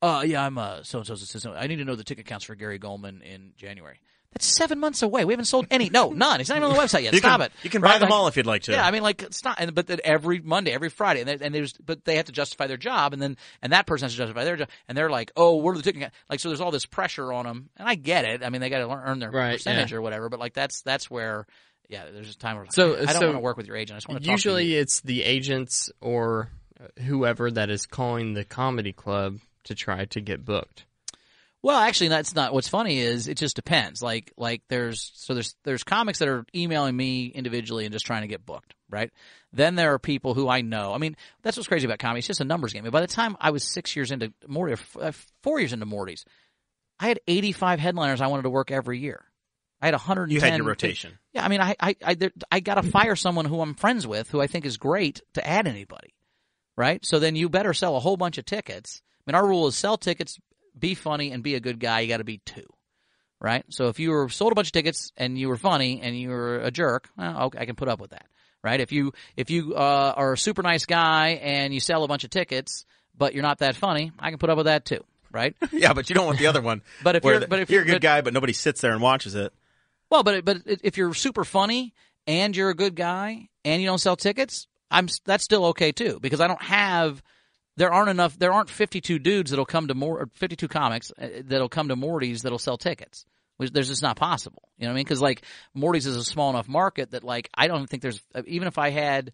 yeah, I'm so-and-so's assistant. I need to know the ticket counts for Gary Goldman in January. That's 7 months away. We haven't sold any. No, none. It's not even on the website yet. Stop it. You can buy them all if you'd like to. Yeah, I mean, like, it's not. But then every Monday, every Friday, but they have to justify their job, and that person has to justify their job, and they're like, oh, what are the ticket? Like, so there's all this pressure on them, and I get it. I mean, they got to earn their percentage or whatever. But like, that's where, yeah, there's a time where I don't want to work with your agent. I just want to talk to you. Usually, it's the agents or whoever that is calling the comedy club to try to get booked. Well, actually, that's not. What's funny is it just depends. Like there's comics that are emailing me individually and just trying to get booked, right? Then there are people who I know. I mean, that's what's crazy about comedy. It's just a numbers game. By the time I was 6 years into Morty, 4 years into Morty's, I had 85 headliners I wanted to work every year. I had 110. You had your rotation. Yeah, I mean, I got to fire someone who I'm friends with, who I think is great, to add anybody, right? So then you better sell a whole bunch of tickets. I mean, our rule is sell tickets, be funny, and be a good guy. You got to be 2, right? So if you sold a bunch of tickets and you were funny and you were a jerk, well, okay, I can put up with that, right? If you are a super nice guy and you sell a bunch of tickets but you're not that funny, I can put up with that too, right? Yeah, but you don't want the other one. But if you're a good guy but nobody sits there and watches it. Well, but if you're super funny and you're a good guy and you don't sell tickets, that's still okay too, because I don't have. There aren't 52 dudes that'll come to 52 comics that'll come to Morty's that'll sell tickets. There's just not possible. You know what I mean? Because like Morty's is a small enough market that like I don't think there's, even if I had,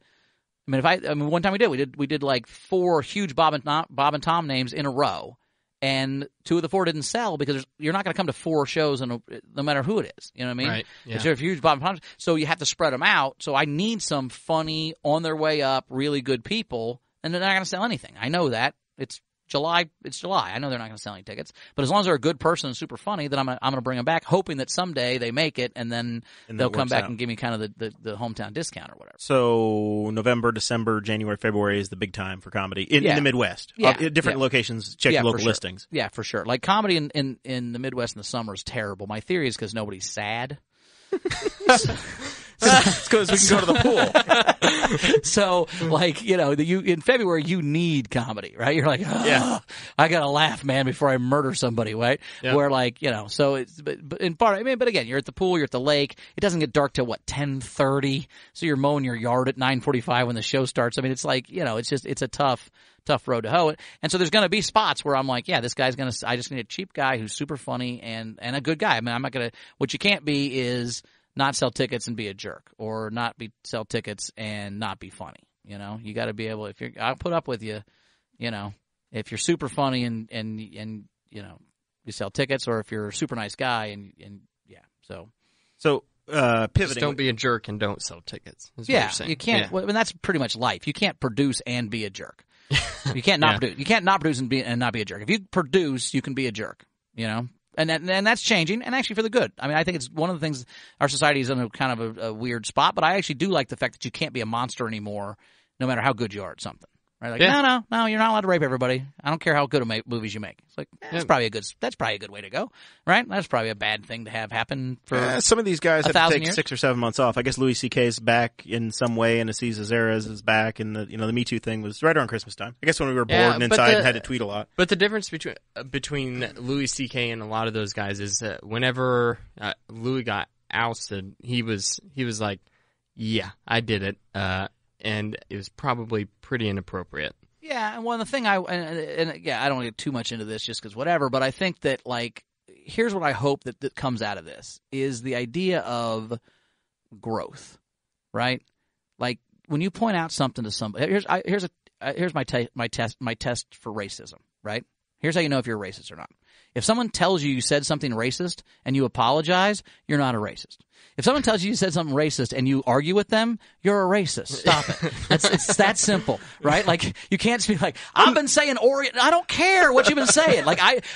I mean one time we did like 4 huge Bob and Tom names in a row, and 2 of the 4 didn't sell because you're not going to come to 4 shows no matter who it is. You know what I mean? Right. Yeah. It's a huge Bob and Tom, so you have to spread them out. So I need some funny, on their way up, really good people. And they're not going to sell anything. I know that. It's July. I know they're not going to sell any tickets. But as long as they're a good person and super funny, then I'm going to bring them back, hoping that someday they make it, and then they'll come back and give me kind of the hometown discount or whatever. So November, December, January, February is the big time for comedy in the Midwest. Yeah. Different locations, check your local listings. Yeah, for sure. Like comedy in the Midwest in the summer is terrible. My theory is because nobody's sad. It's because we can go to the pool. So, like, in February, you need comedy, right? You're like, I gotta laugh, man, before I murder somebody, right? Yep. Where, like, so it's, but in part, but again, you're at the pool, you're at the lake. It doesn't get dark till 10:30. So you're mowing your yard at 9:45 when the show starts. I mean, it's like, it's a tough road to hoe. And so there's going to be spots where I'm like, this guy's I just need a cheap guy who's super funny and a good guy. I mean, I'm not going to, what you can't be is not sell tickets and be a jerk, or sell tickets and not be funny. You got to be able, I'll put up with you, if you're super funny and you sell tickets, or if you're a super nice guy So pivoting. Just don't be a jerk and don't sell tickets. Is what you're saying. You can't. Well, that's pretty much life. You can't produce and be a jerk. You can't not produce. You can't not produce and not be a jerk. If you produce, you can be a jerk. And that's changing, and actually for the good. I mean, I think it's one of the things our society is in a kind of a weird spot. But I actually do like the fact that you can't be a monster anymore, no matter how good you are at something. Right? Like, no, you're not allowed to rape everybody. I don't care how good movies you make. It's like, that's probably a good way to go, right? That's probably a bad thing to have happen for some of these guys have to take years. 6 or 7 months off. I guess Louis C.K.'s back in some way, and Aziz Ansari's is back, and the Me Too thing was right around Christmas time. I guess when we were bored and inside and had to tweet a lot. But the difference between Louis C.K. and a lot of those guys is that whenever Louis got ousted, he was like, yeah, I did it, and it was probably pretty inappropriate. Yeah, and one of the thing I don't want to get too much into this just because whatever, but I think that, like, here's what I hope that comes out of this is the idea of growth, right? Like, when you point out something to somebody, here's my test for racism, right? Here's how you know if you're a racist or not. If someone tells you said something racist and you apologize, you're not a racist. If someone tells you said something racist and you argue with them, you're a racist. Stop it. It's that simple, right? Like, you can't be like, I've been saying Orient. I don't care what you've been saying.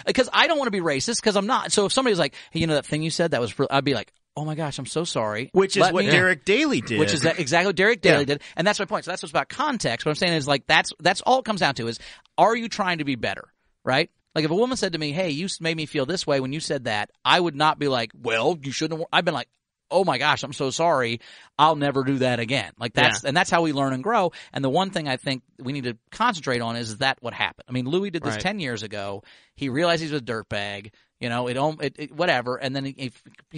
Because I don't want to be racist because I'm not. So if somebody's like, hey, that thing you said, I'd be like, oh my gosh, I'm so sorry. Which is what Derek Daly did. Which is exactly what Derek Daly did. And that's my point. So that's what's about context. What I'm saying is, like, that's all it comes down to is, are you trying to be better, right? Like, if a woman said to me, hey, you made me feel this way when you said that, I would not be like, well, you shouldn't have. I've been like, oh my gosh, I'm so sorry. I'll never do that again. Like, and that's how we learn and grow. And the one thing I think we need to concentrate on is that what happened. I mean, Louis did this 10 years ago. He realized he was a dirtbag. Whatever. And then he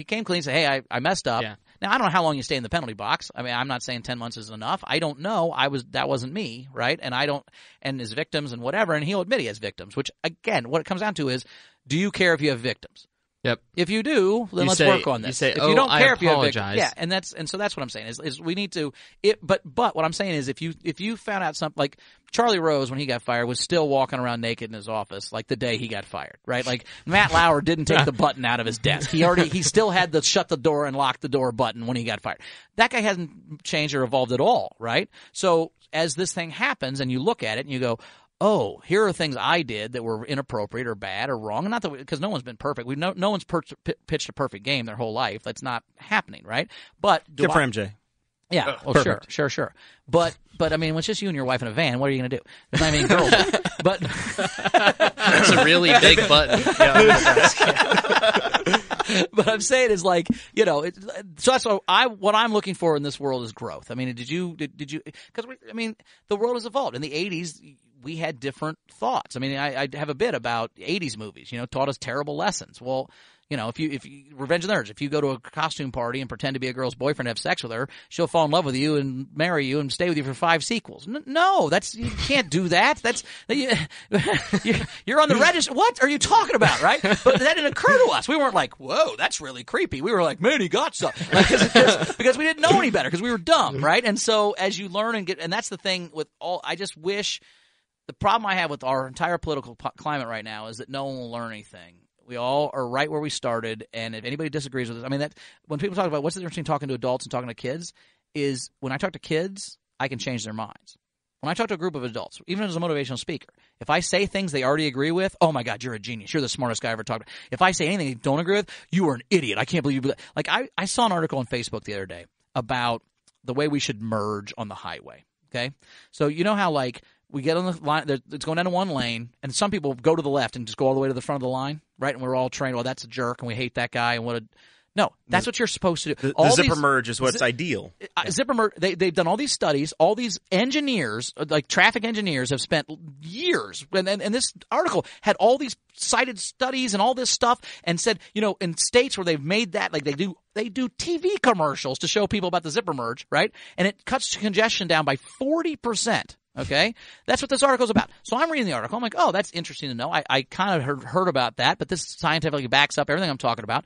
came clean and said, hey, I messed up. Yeah. Now, I don't know how long you stay in the penalty box. I mean, I'm not saying 10 months is enough. I don't know. That wasn't me, right? And his victims and whatever, and he'll admit he has victims, which, again, what it comes down to is, do you care if you have victims? Yep. If you do, then let's work on this. You say, if you don't care if you have victims, and so that's what I'm saying is we need to. But what I'm saying is if you found out something like Charlie Rose when he got fired was still walking around naked in his office like the day he got fired, right? Like Matt Lauer didn't take the button out of his desk. He still had the shut the door and lock the door button when he got fired. That guy hasn't changed or evolved at all, right? So as this thing happens and you look at it and you go, oh, here are things I did that were inappropriate or bad or wrong. Not that because no one's been perfect. No one's pitched a perfect game their whole life. That's not happening, right? But good for MJ. Yeah, sure. But I mean, it's just you and your wife in a van. What are you going to do? There's not even girls. But that's a really big button. But I'm saying is like, so that's what I'm looking for in this world is growth. I mean, did you? Because the world has evolved. In the '80s, we had different thoughts. I mean, I have a bit about '80s movies. Taught us terrible lessons. Well, if you Revenge of the Nerds, if you go to a costume party and pretend to be a girl's boyfriend, have sex with her, she'll fall in love with you and marry you and stay with you for 5 sequels. No, you can't do that. You're on the register. What are you talking about, right? But that didn't occur to us. We weren't like, whoa, that's really creepy. We were like, man, he got some. Because we didn't know any better because we were dumb, right? And so as you learn and that's the thing with I just wish the problem I have with our entire political climate right now is that no one will learn anything. We all are right where we started, and if anybody disagrees with us, I mean, that when people talk about what's the difference between talking to adults and talking to kids is when I talk to kids, I can change their minds. When I talk to a group of adults, even as a motivational speaker, if I say things they already agree with, oh my God, you're a genius. You're the smartest guy I ever talked to. If I say anything they don't agree with, you are an idiot. I can't believe you. Like I saw an article on Facebook the other day about the way we should merge on the highway. Okay, so you know how like we get on the line, it's going down to one lane, and some people go to the left and just go all the way to the front of the line, right? And we're all trained, well, that's a jerk, and we hate that guy, and No, that's what you're supposed to do. The zipper merge is what's ideal. Zipper merge. They've done all these studies. All these engineers, like traffic engineers, have spent years. And this article had all these cited studies and all this stuff, and said, in states where they've made that, like they do TV commercials to show people about the zipper merge, right? And it cuts congestion down by 40%. Okay? That's what this article's about. So I'm reading the article. I'm like, oh, that's interesting to know. I kind of heard about that, but this scientifically backs up everything I'm talking about.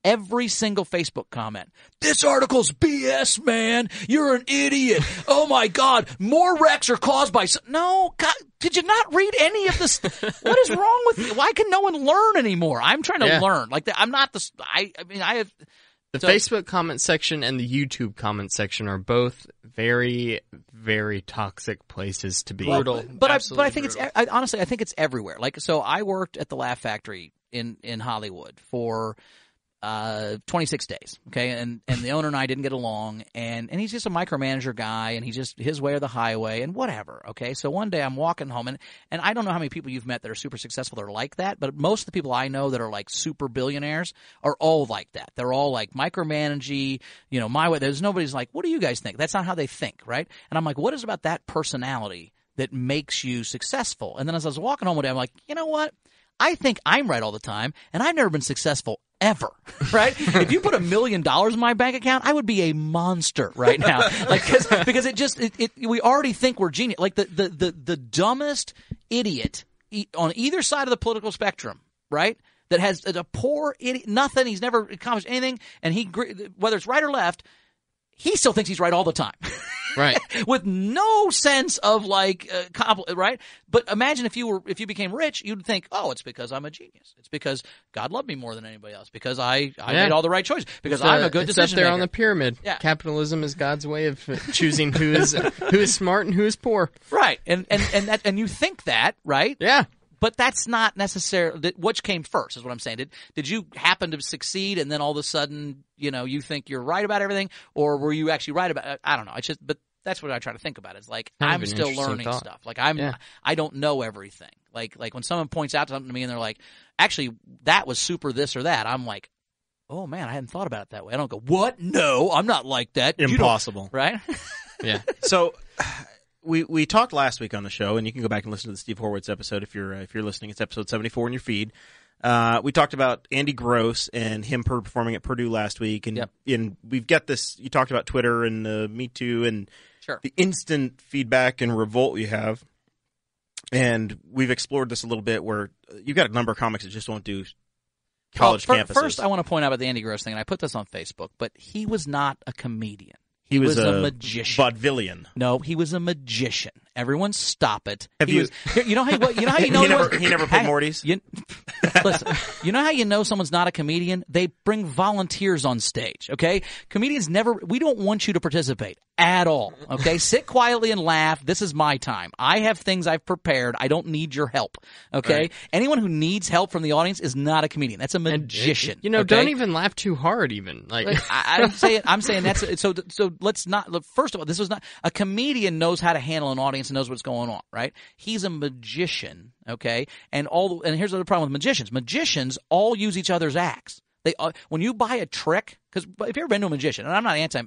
Every single Facebook comment. This article's BS, man. You're an idiot. Oh my God. More wrecks are caused by... No, God, did you not read any of this? What is wrong with you? Why can no one learn anymore? I'm trying to learn. Like, I'm not the... I have... The Facebook comment section and the YouTube comment section are both very, very toxic places to be. Brutal. But I think brutal. Honestly, I think it's everywhere. Like, so I worked at the Laugh Factory in Hollywood for 26 days. Okay. And the owner and I didn't get along, and he's just a micromanager guy, and he's just his way or the highway and whatever. Okay. So one day I'm walking home, and I don't know how many people you've met that are super successful that are like that, but most of the people I know that are like super billionaires are all like that. They're all like micromanaging, my way. There's nobody's like, what do you guys think? That's not how they think. Right. And I'm like, what is about that personality that makes you successful? And then as I was walking home one day, I'm like, you know what? I think I'm right all the time, and I've never been successful ever, right? If you put $1 million in my bank account, I would be a monster right now, like because we already think we're genius. Like the dumbest idiot on either side of the political spectrum, right? That has a poor idiot, nothing. He's never accomplished anything, and whether it's right or left, he still thinks he's right all the time. Right. With no sense of right? But imagine if you became rich, you'd think, oh, it's because I'm a genius. It's because God loved me more than anybody else. Because I made all the right choices. Because I'm a good decision maker. It's up there on the pyramid. Yeah. Capitalism is God's way of choosing who is smart and who is poor. Right. And you think that, right? Yeah. But that's not necessarily which came first, is what I'm saying. Did you happen to succeed, and then all of a sudden, you think you're right about everything, or were you actually right about? I don't know. But that's what I try to think about. It's like I'm still learning stuff. Like I don't know everything. Like when someone points out something to me and they're like, actually, that was super this or that. I'm like, oh man, I hadn't thought about it that way. I don't go, what? No, I'm not like that. Impossible, right? Yeah. So. We talked last week on the show, and you can go back and listen to the Steve Horwitz episode if you're listening. It's episode 74 in your feed. We talked about Andy Gross and him performing at Purdue last week, and we've got this. You talked about Twitter and Me Too and the instant feedback and revolt you have, and we've explored this a little bit. Where you've got a number of comics that just won't do college campuses. First, I want to point out about the Andy Gross thing, and I put this on Facebook, but he was not a comedian. He was a magician. Vaudevillian. No, he was a magician. Everyone stop it. You know how you know he never played Morty's? Listen, you know how you know someone's not a comedian? They bring volunteers on stage, okay? Comedians we don't want you to participate at all, okay? Sit quietly and laugh. This is my time. I have things I've prepared. I don't need your help, okay? Right. Anyone who needs help from the audience is not a comedian. That's a magician. Okay? Don't even laugh too hard even. I'm saying that's so let's not first of all, this was not a comedian knows how to handle an audience and knows what's going on, right? He's a magician, okay? And here's the problem with magicians. Magicians all use each other's acts. When you buy a trick, because if you've ever been to a magician, and I'm anti.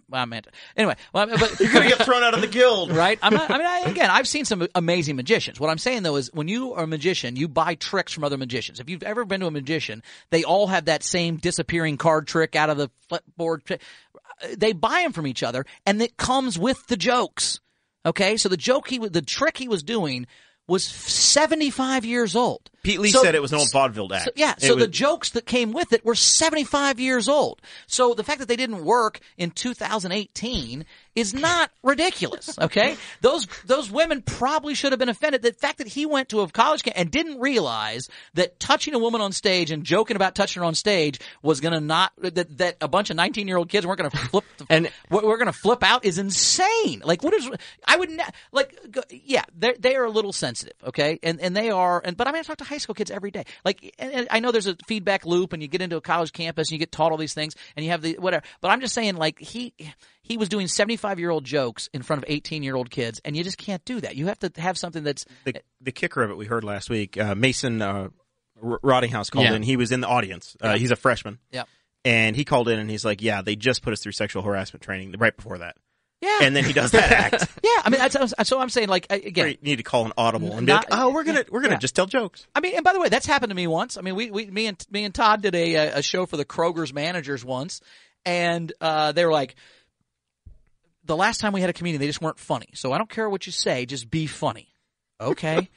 Anyway, but you're gonna get thrown out of the guild, right? I've seen some amazing magicians. What I'm saying though is, when you are a magician, you buy tricks from other magicians. If you've ever been to a magician, they all have that same disappearing card trick out of the flipboard. They buy them from each other, and it comes with the jokes. Okay, so the trick he was doing was 75 years old. Pete Lee said it was an old vaudeville act. The jokes that came with it were 75 years old. So the fact that they didn't work in 2018 is not ridiculous, okay? Those women probably should have been offended. The fact that he went to a college camp and didn't realize that touching a woman on stage and joking about touching her on stage was going to that a bunch of 19-year-old kids weren't going to flip and we're going to flip out is insane. Like, what is they are a little sensitive, okay? And they are, but I talk to high school kids every day. Like, and I know there's a feedback loop, and you get into a college campus and you get taught all these things, and you have the whatever. But I'm just saying, like, he was doing 75-year-old jokes in front of 18-year-old kids, and you just can't do that. You have to have something that's the kicker of it. We heard last week, Mason Rottinghouse called in. He was in the audience. He's a freshman. Yeah. And he called in and he's like, yeah, they just put us through sexual harassment training right before that. Yeah. And then he does that act. Yeah. I mean, so I'm saying, like, again. Where you need to call an audible and be like, oh, we're gonna just tell jokes. I mean, and by the way, that's happened to me once. I mean, me and Todd did a show for the Kroger's managers once, and they were like, the last time we had a comedian, they just weren't funny. So I don't care what you say, just be funny. Okay.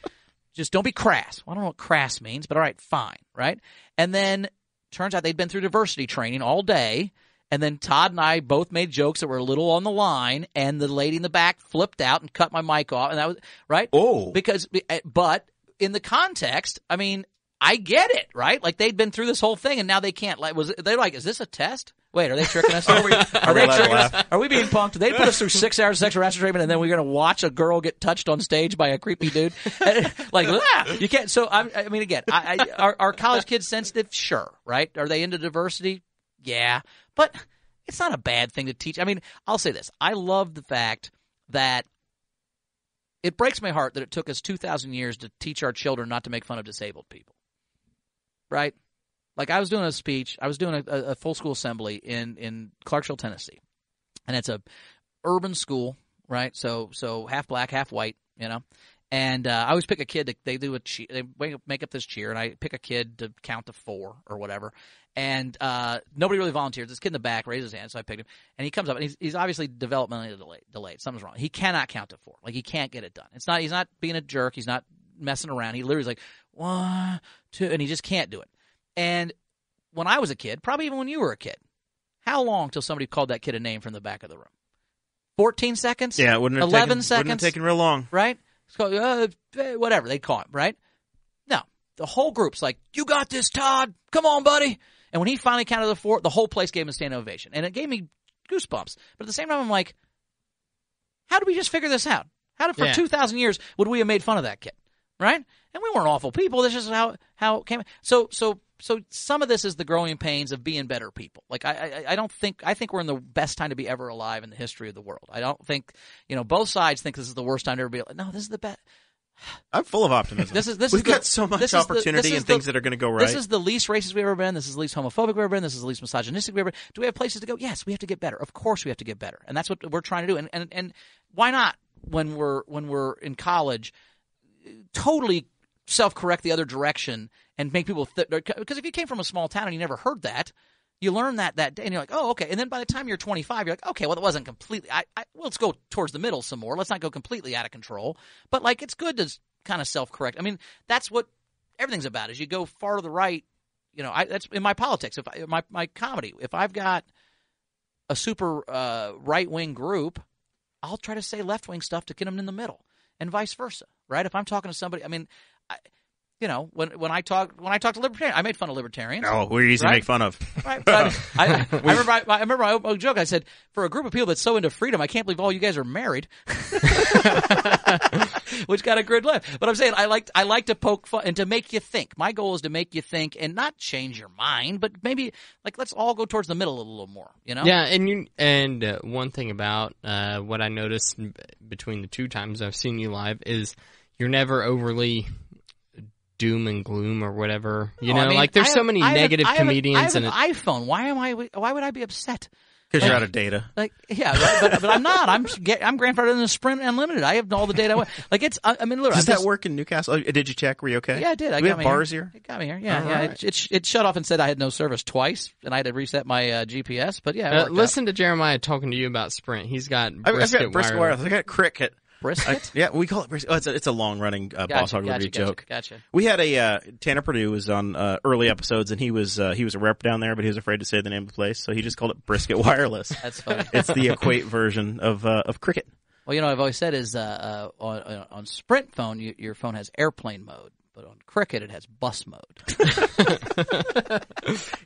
Just don't be crass. Well, I don't know what crass means, but all right, fine, right? And then turns out they'd been through diversity training all day, and then Todd and I both made jokes that were a little on the line, and the lady in the back flipped out and cut my mic off, and that was right. Oh, but in the context, I mean, I get it, right? Like they'd been through this whole thing, and now they can't. Like, they're like, is this a test? Wait, are they tricking us? Are they tricking us? Are we being punked? They put us through 6 hours of sexual harassment treatment, and then we're going to watch a girl get touched on stage by a creepy dude? Like, you can't. So, I mean, again, are college kids sensitive? Sure, right? Are they into diversity? Yeah, but it's not a bad thing to teach. I mean, I'll say this. I love the fact that it breaks my heart that it took us 2,000 years to teach our children not to make fun of disabled people, right? Like I was doing a speech, I was doing a full school assembly in Clarksville, Tennessee, and it's a urban school, right? So half black, half white, you know. And I always pick a kid. They make up this cheer, and I pick a kid to count to 4 or whatever. And nobody really volunteers. This kid in the back raised his hand, so I picked him. And he comes up, and he's obviously developmentally delayed. Something's wrong. He cannot count to 4. Like he can't get it done. He's not being a jerk. He's not messing around. He literally is like 1, 2, and he just can't do it. And when I was a kid, probably even when you were a kid, how long till somebody called that kid a name from the back of the room? 14 seconds? Yeah, it wouldn't have 11 seconds? Wouldn't have taken real long. Right? It's called, whatever, they call him, right? No, the whole group's like, you got this, Todd. Come on, buddy. And when he finally counted to 4, the whole place gave him a standing ovation. And it gave me goosebumps. But at the same time, I'm like, how did we just figure this out? For 2,000 years would we have made fun of that kid? Right? And we weren't awful people. This is how it came. So some of this is the growing pains of being better people. Like I think we're in the best time to be ever alive in the history of the world. I don't think, both sides think this is the worst time to ever be alive. No, this is the best. I'm full of optimism. We've got so much opportunity and things that are going to go right. This is the least racist we've ever been. This is the least homophobic we've ever been. This is the least misogynistic we've ever been. Do we have places to go? Yes, we have to get better. Of course we have to get better. And that's what we're trying to do. And why not when we're in college totally self-correct the other direction and make people because if you came from a small town and you never heard that, you learn that day and you're like, oh, okay. And then by the time you're 25, you're like, okay, well, it wasn't completely. Let's go towards the middle some more. Let's not go completely out of control. But like, it's good to kind of self-correct. I mean, that's what everything's about. Is you go far to the right. That's in my politics. If my comedy, if I've got a super right-wing group, I'll try to say left-wing stuff to get them in the middle, and vice versa. Right? If I'm talking to somebody, I mean. When I talk to libertarians, I made fun of libertarians. Oh, we're easy to make fun of. Right. But I remember my opening joke. I said, for a group of people that's so into freedom, I can't believe all you guys are married. Which got a good laugh. But I'm saying I like to poke fun and to make you think. My goal is to make you think and not change your mind, but maybe like let's all go towards the middle a little more. Yeah, and one thing about what I noticed between the 2 times I've seen you live is you're never overly doom and gloom or whatever. There's so many negative comedians. I have an iPhone. Why would I be upset? Because you're out of data. Yeah, right, but I'm not. I'm grandfathered in the Sprint Unlimited. I have all the data I want. Literally. Does that work in Newcastle? Did you check? Were you okay? Yeah, I did. Do we have bars here? It got me here. Yeah. Right. It shut off and said I had no service twice, and I had to reset my GPS. But yeah, listen to Jeremiah talking to you about Sprint. He's got brisket wireless. I got Cricket. Brisket? Yeah, we call it brisket. Oh, it's a long-running Boss Hog Liberty joke. Gotcha. We had Tanner Purdue was on early episodes, and he was a rep down there, but he was afraid to say the name of the place, so he just called it Brisket Wireless. That's funny. It's the Equate version of Cricket. Well, I've always said is on Sprint phone, your phone has airplane mode. But on Cricket, it has bus mode.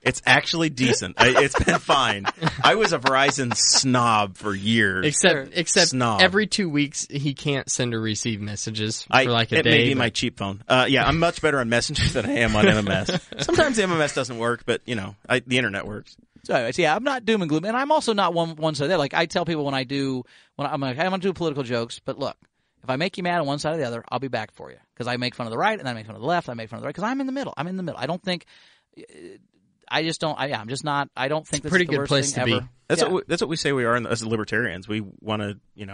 It's actually decent. It's been fine. I was a Verizon snob for years. Except snob. Every 2 weeks, he can't send or receive messages for like a day. It may be my cheap phone. Yeah, I'm much better on Messenger than I am on MMS. Sometimes the MMS doesn't work, but, the internet works. So anyways, yeah, I'm not doom and gloom. And I'm also not one side there. Like I tell people when I'm like, I'm going to do political jokes, but look. If I make you mad on one side or the other, I'll be back for you. Because I make fun of the right, and then I make fun of the left, I make fun of the right. Because I'm in the middle. I don't think I just don't. I'm just not. I don't think It's a this pretty is the good worst place thing to ever. be. That's what we say we are as libertarians. We want to, we I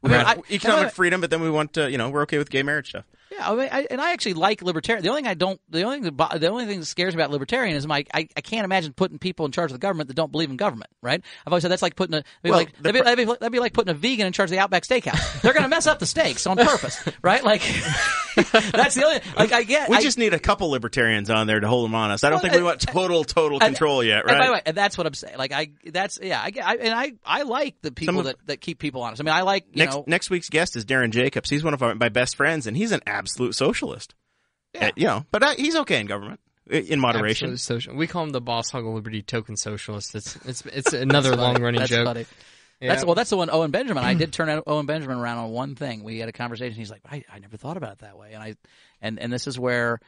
mean, want economic freedom, but then we want to, we're okay with gay marriage stuff. Yeah, I mean, I actually like libertarian. The only thing that scares me about libertarianism, I can't imagine putting people in charge of the government that don't believe in government. Right? I've always said that's like putting that'd be like putting a vegan in charge of the Outback Steakhouse. They're going to mess up the steaks on purpose, right? Like that's the only. Like I get. We just need a couple libertarians on there to hold them honest. I don't think we want total control yet, right? And by the way, and that's what I'm saying. Like I like the people that keep people honest. I mean, I like next week's guest is Darren Jacobs. He's one of my best friends, and he's an absolute socialist. Yeah. But he's okay in government, in moderation. Absolute social. We call him the Boss Hog of Liberty token socialist. It's another long running joke. Funny. Yeah. That's the one. Owen Benjamin. I did turn Owen Benjamin around on one thing. We had a conversation. He's like, I never thought about it that way. And this is where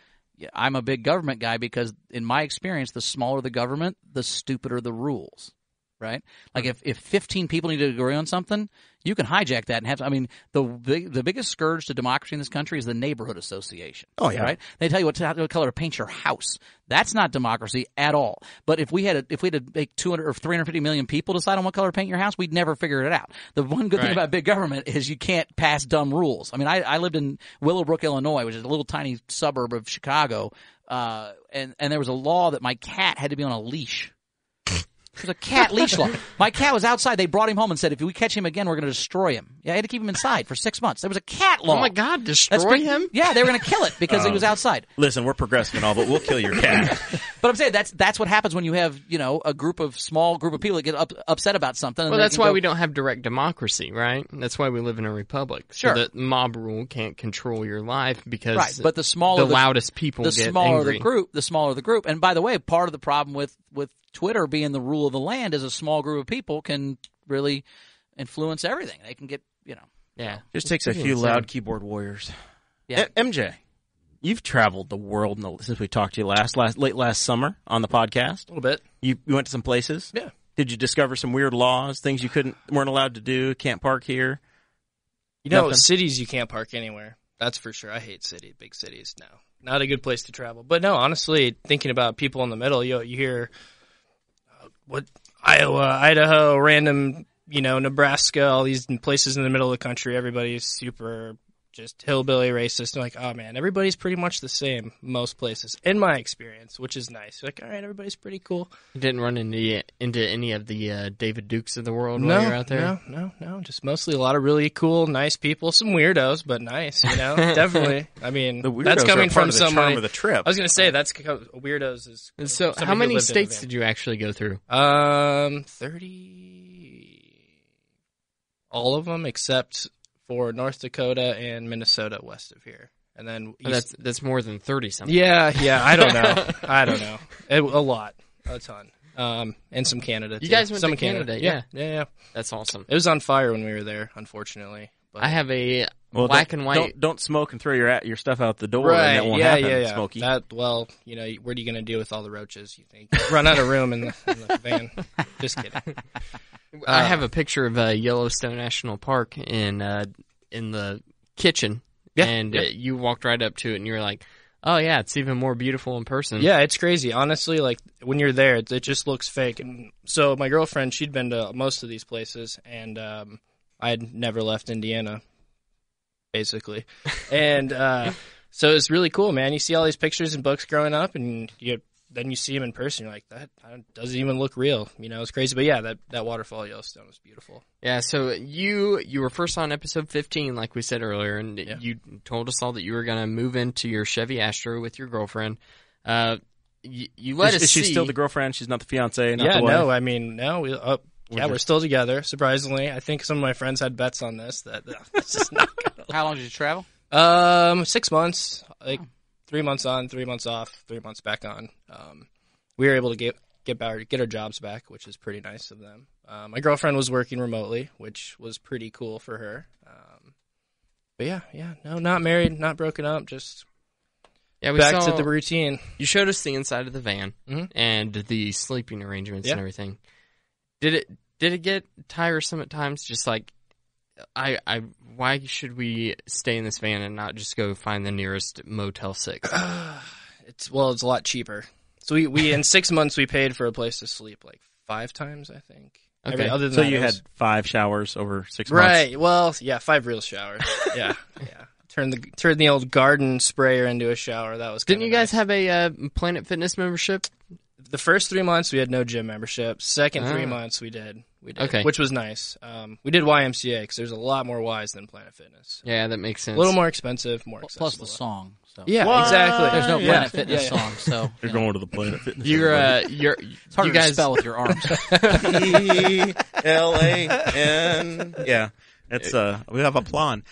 I'm a big government guy, because in my experience, the smaller the government, the stupider the rules. Right? Like if 15 people need to agree on something, you can hijack that and have. I mean, the biggest scourge to democracy in this country is the neighborhood association. Oh yeah, right. They tell you what color to paint your house. That's not democracy at all. But if we had to make 200 or 350 million people decide on what color to paint your house, we'd never figure it out. The one good thing about big government is you can't pass dumb rules. I mean, I lived in Willowbrook, Illinois, which is a little tiny suburb of Chicago, and there was a law that my cat had to be on a leash. There's a cat leash law. My cat was outside. They brought him home and said, if we catch him again, we're going to destroy him. Yeah, I had to keep him inside for 6 months. There was a cat law. Oh my God, destroy him? Yeah, they were going to kill it because he was outside. Listen, we're progressive and all, but we'll kill your cat. But I'm saying that's what happens when you have a small group of people that get upset about something. Well, that's why we don't have direct democracy, right? That's why we live in a republic. Sure. So that mob rule can't control your life because but the loudest people get angry. The smaller the group. And by the way, part of the problem with Twitter being the rule of the land is a small group of people can really influence everything. They can get, Yeah. Just takes a few loud keyboard warriors. Yeah. MJ, you've traveled the world since we talked to you late last summer on the podcast. A little bit. You went to some places? Yeah. Did you discover some weird laws, things you weren't allowed to do, can't park here? Cities you can't park anywhere. That's for sure. I hate big cities. No. Not a good place to travel. But no, honestly, thinking about people in the middle, you hear Iowa, Idaho, random, Nebraska, all these places in the middle of the country, everybody's super just hillbilly racist. And like, oh man, everybody's pretty much the same most places, in my experience, which is nice. You're like, all right, everybody's pretty cool. You didn't run into any of the David Dukes of the world while you're out there? No. Just mostly a lot of really cool, nice people. Some weirdos, but nice, Definitely. I mean, that's coming from somebody. Of the trip. I was going to say, that's weirdos is. So how many states did you actually go through? 30. All of them except for North Dakota and Minnesota west of here. And then that's more than 30 something. Yeah, I don't know. A lot. A ton. And some Canada too. You guys went to Canada, yeah. That's awesome. It was on fire when we were there, unfortunately. But I have a black and white. Don't smoke and throw your stuff out the door. Right, and that won't happen, Smokey. What are you going to do with all the roaches, you think? Run out of room in the van. Just kidding. I have a picture of Yellowstone National Park in the kitchen, you walked right up to it, and you were like, "Oh yeah, it's even more beautiful in person." Yeah, it's crazy. Honestly, like when you're there, it just looks fake. And so my girlfriend, she'd been to most of these places, and I had never left Indiana, basically, and so it's really cool, man. You see all these pictures and books growing up, and then you see them in person. You're like, that doesn't even look real. It's crazy. But yeah, that waterfall at Yellowstone was beautiful. Yeah, so you were first on episode 15, like we said earlier, and you told us all that you were going to move into your Chevy Astro with your girlfriend. You let us see. Is she still the girlfriend? She's not the fiance? Not yeah, the wife? no, I mean, no. We're still together, surprisingly. I think some of my friends had bets on this. That's just not going to. How long did you travel? 6 months. 3 months on, 3 months off, 3 months back on. We were able to get our jobs back, which is pretty nice of them. My girlfriend was working remotely, which was pretty cool for her. But yeah, no, not married, not broken up, just back to the routine. You showed us the inside of the van and the sleeping arrangements and everything. Did it get tiresome at times? Just like, why should we stay in this van and not just go find the nearest Motel 6? It's a lot cheaper. So we in 6 months we paid for a place to sleep like 5 times, I think. Okay. Other than So that, you it had was, 5 showers over 6 months. right. Well, yeah, 5 real showers. Yeah. Turn the old garden sprayer into a shower. That was Didn't you guys nice. have a Planet Fitness membership? The first 3 months we had no gym membership. Second 3 months we did. Okay. Which was nice. We did YMCA because there's a lot more Ys than Planet Fitness. Yeah, that makes sense. A little more expensive, more accessible. Plus the song. So. Yeah, What? exactly. There's no Yeah. Planet Fitness song, so You're going to the Planet Fitness. You're it's harder you guys to spell with your arms. PLAN. Yeah. It's we have a plan.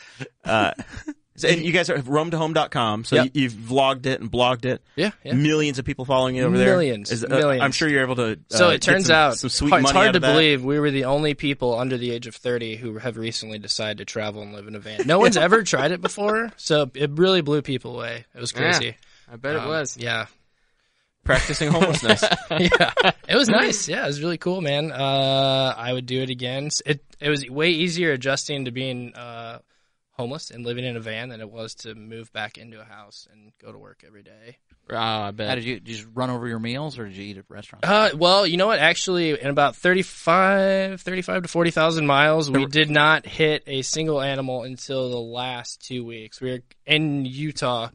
And you guys are roamtohome.com, so Yep. you've vlogged it and blogged it. Yeah. Millions of people following you over there. Millions. I'm sure you're able to. So it get turns some, out some sweet it's money hard out to of that. believe we were the only people under the age of 30 who have recently decided to travel and live in a van. No one's ever tried it before, so it really blew people away. It was crazy. I bet it was. Yeah. Practicing homelessness. Yeah. It was nice. Yeah, it was really cool, man. I would do it again. It was way easier adjusting to being homeless and living in a van than it was to move back into a house and go to work every day. Oh, I bet. How did you just run over your meals, or did you eat at restaurants? Well, you know what? Actually, in about 35 to 40,000 miles, we did not hit a single animal until the last 2 weeks. We were in Utah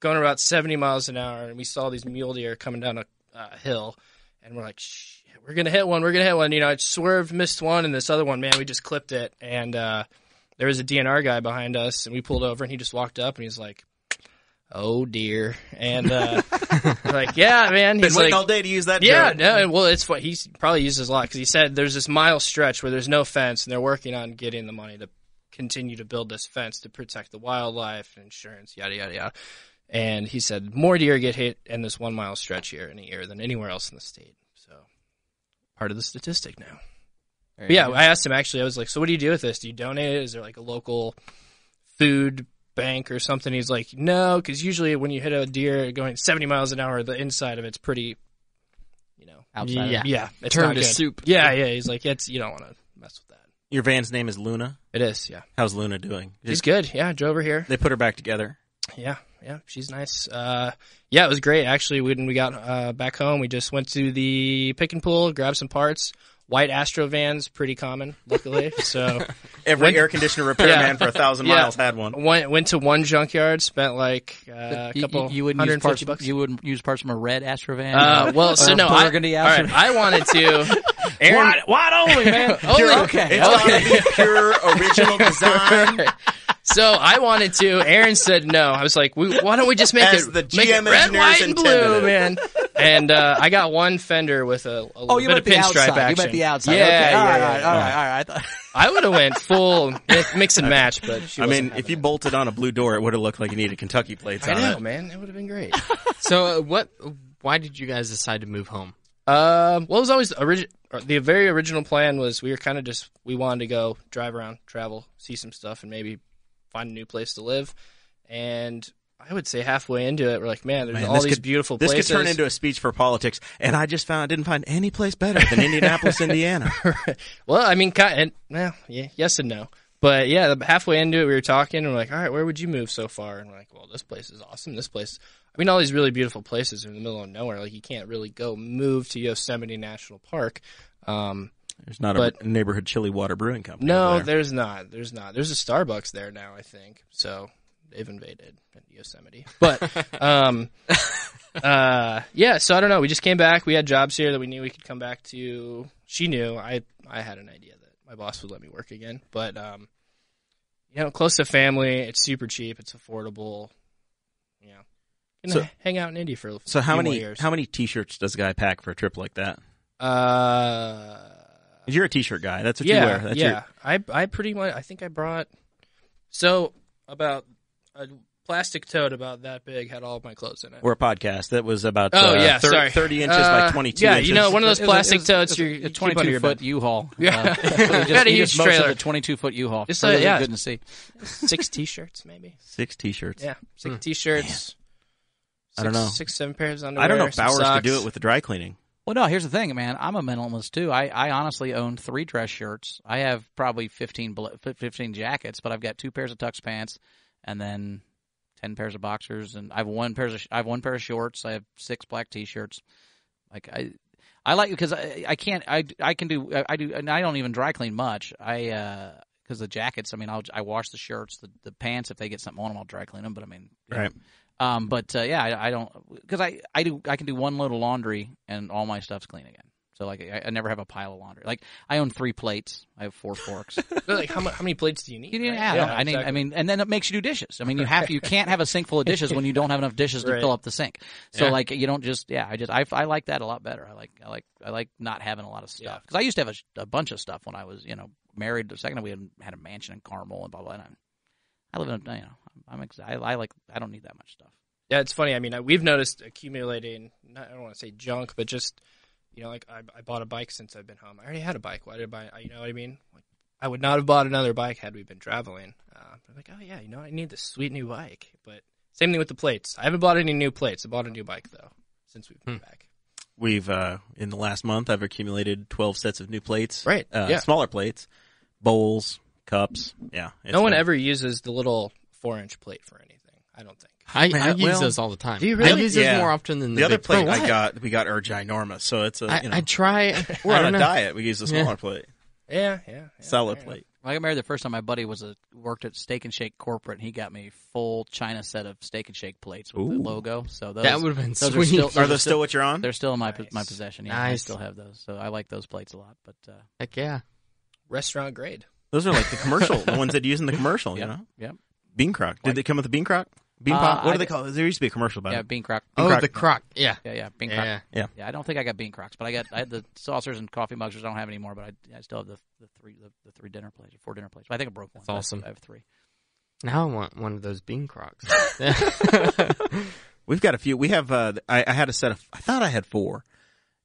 going about 70 miles an hour, and we saw these mule deer coming down a hill, and we're like, shit, we're going to hit one. You know, I swerved, missed one, and this other one, man, we just clipped it. And there was a DNR guy behind us, and we pulled over, and he just walked up, and he's like, oh, dear. And we're like, yeah, man. Been He's waiting like, all day to use that yeah, joke. no, well, it's what he's probably uses a lot because he said there's this mile stretch where there's no fence, and they're working on getting the money to continue to build this fence to protect the wildlife and insurance, yada, yada, yada. And he said more deer get hit in this 1 mile stretch here in a year than anywhere else in the state. So part of the statistic now. But yeah, I asked him actually, I was like, so what do you do with this? Do you donate it? Is there like a local food bank or something? He's like, no, because usually when you hit a deer going 70 miles an hour, the inside of it's pretty, you know. Outside. Yeah. It's Turn not to good. soup. Yeah. He's like, you don't want to mess with that. Your van's name is Luna. It is, yeah. How's Luna doing? She's good. Yeah, drove her here. They put her back together. Yeah, she's nice. Yeah, it was great. Actually, when we got back home, we just went to the pick and pull, grabbed some parts. White Astro vans, pretty common, luckily. So Every air conditioner repairman for 1,000 miles had one. Went to one junkyard, spent like a couple you wouldn't use parts. $150. You wouldn't use parts from a red Astrovan. Well, so no, burgundy all right, I wanted to. Aaron, wide only, man. okay. It's got to be pure original design. So I wanted to. Aaron said no. I was like, why don't we just make As it the make it GM red, white, and engineers blue, intended man? And I got one fender with a little you bit meant of the pinstripe outside. action. You meant the outside. Yeah, okay. yeah, All right. I would have went full mix and match, but she I wasn't mean, having if you it. bolted on a blue door, it would have looked like you needed Kentucky plates I on know, it. man, it would have been great. So why did you guys decide to move home? Well, it was always the very original plan was we wanted to go drive around, travel, see some stuff, and maybe find a new place to live. And I would say halfway into it, we're like, man, there's all these beautiful places. This could turn into a speech for politics, and I didn't find any place better than Indianapolis, Indiana. Well, I mean, yes and no. But yeah, halfway into it, we were talking, and we're like, all right, where would you move so far? And we're like, well, this place is awesome. This place, I mean, all these really beautiful places are in the middle of nowhere. Like, you can't really move to Yosemite National Park. There's not a neighborhood chili water brewing company. No, over there. there's not. There's a Starbucks there now, I think. So they've invaded Yosemite. But yeah. So I don't know. We just came back. We had jobs here that we knew we could come back to. She knew. I had an idea that my boss would let me work again. But close to family. It's super cheap. It's affordable. Hang out in Indy for a few more years. How many T-shirts does a guy pack for a trip like that? You're a T-shirt guy. That's what you wear. That's I pretty much. I think I brought about a plastic tote about that big had all of my clothes in it. We're a podcast. That was about 30 inches by 22 inches. Yeah, one of those plastic totes. A 22-foot U-Haul. Yeah, Got a huge trailer. A 22-foot U-Haul. Just really yeah, good to see. 6 T-shirts, maybe. 6 T-shirts. Yeah, 6 T-shirts. I don't know. 6-7 pairs of underwear. I don't know if Bowers socks. could do it with the dry cleaning. Well, no, here's the thing, man. I'm a minimalist, too. I honestly own 3 dress shirts. I have probably 15 jackets, but I've got 2 pairs of tux pants and then 10 pairs of boxers, and I have one pair of shorts. I have 6 black T-shirts. Like I like because I do, and I don't even dry clean much. Because the jackets, I mean, I wash the shirts, the pants. If they get something on them, I'll dry clean them. But I mean, right. I don't, because I can do one load of laundry and all my stuff's clean again. So like I never have a pile of laundry. Like I own 3 plates. I have 4 forks. Like how many plates do you need? I mean, and then it makes you do dishes. I mean, you can't have a sink full of dishes when you don't have enough dishes to fill up the sink. So like you don't just I like that a lot better. I like not having a lot of stuff because I used to have a bunch of stuff when I was married. The second we had a mansion in Carmel and blah blah. And I live in I don't need that much stuff. Yeah, it's funny. I mean, we've noticed accumulating. I don't want to say junk, but just. Like I bought a bike since I've been home. I already had a bike. Why did I buy? You know what I mean? Like, I would not have bought another bike had we been traveling. I'm like, oh yeah, I need this sweet new bike. But same thing with the plates. I haven't bought any new plates. I bought a new bike though since we've been back. We've in the last month, I've accumulated 12 sets of new plates. Right. Smaller plates, bowls, cups. Yeah. No one ever uses the little 4-inch plate for anything. I don't think. I use those all the time. Do you really? I use those more often than the other big plate we got are ginormous, so it's I try. We're on a diet. We use the smaller plate. Yeah. Salad plate. When I got married the first time, my buddy worked at Steak and Shake corporate, and he got me full China set of Steak and Shake plates with the logo. So that would have been sweet. Are those still what you're on? They're still in my possession. Yeah, nice. I still have those. So I like those plates a lot. But heck yeah, restaurant grade. Those are like the commercial, the ones that you use in the commercial. Yep. Yep. Bean crock. Did they come with a bean crock? Bean pot? What do they call it? There used to be a commercial about it. Yeah, bean crock. The crock. Yeah. Bean crock. Yeah. I don't think I got bean crocks, but I had the saucers and coffee mugs, which I don't have anymore. But I still have the 3 dinner plates or 4 dinner plates. But I think I broke one. That's awesome. I have 3. Now I want one of those bean crocks. We've got a few. We have. I had a set of. I thought I had 4,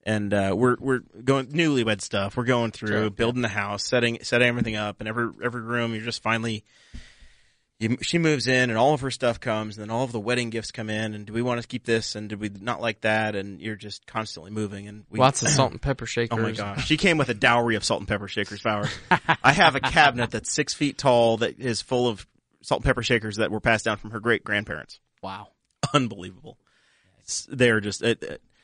and we're going newlywed stuff. We're going through building the house, setting everything up, and every room. You're just finally. She moves in, and all of her stuff comes, and then all of the wedding gifts come in, and do we want to keep this, and do we not like that, and you're just constantly moving. And lots of salt and pepper shakers. Oh, my gosh. She came with a dowry of salt and pepper shakers for ours. I have a cabinet that's 6 feet tall that is full of salt and pepper shakers that were passed down from her great-grandparents. Wow. Unbelievable. They're just... Are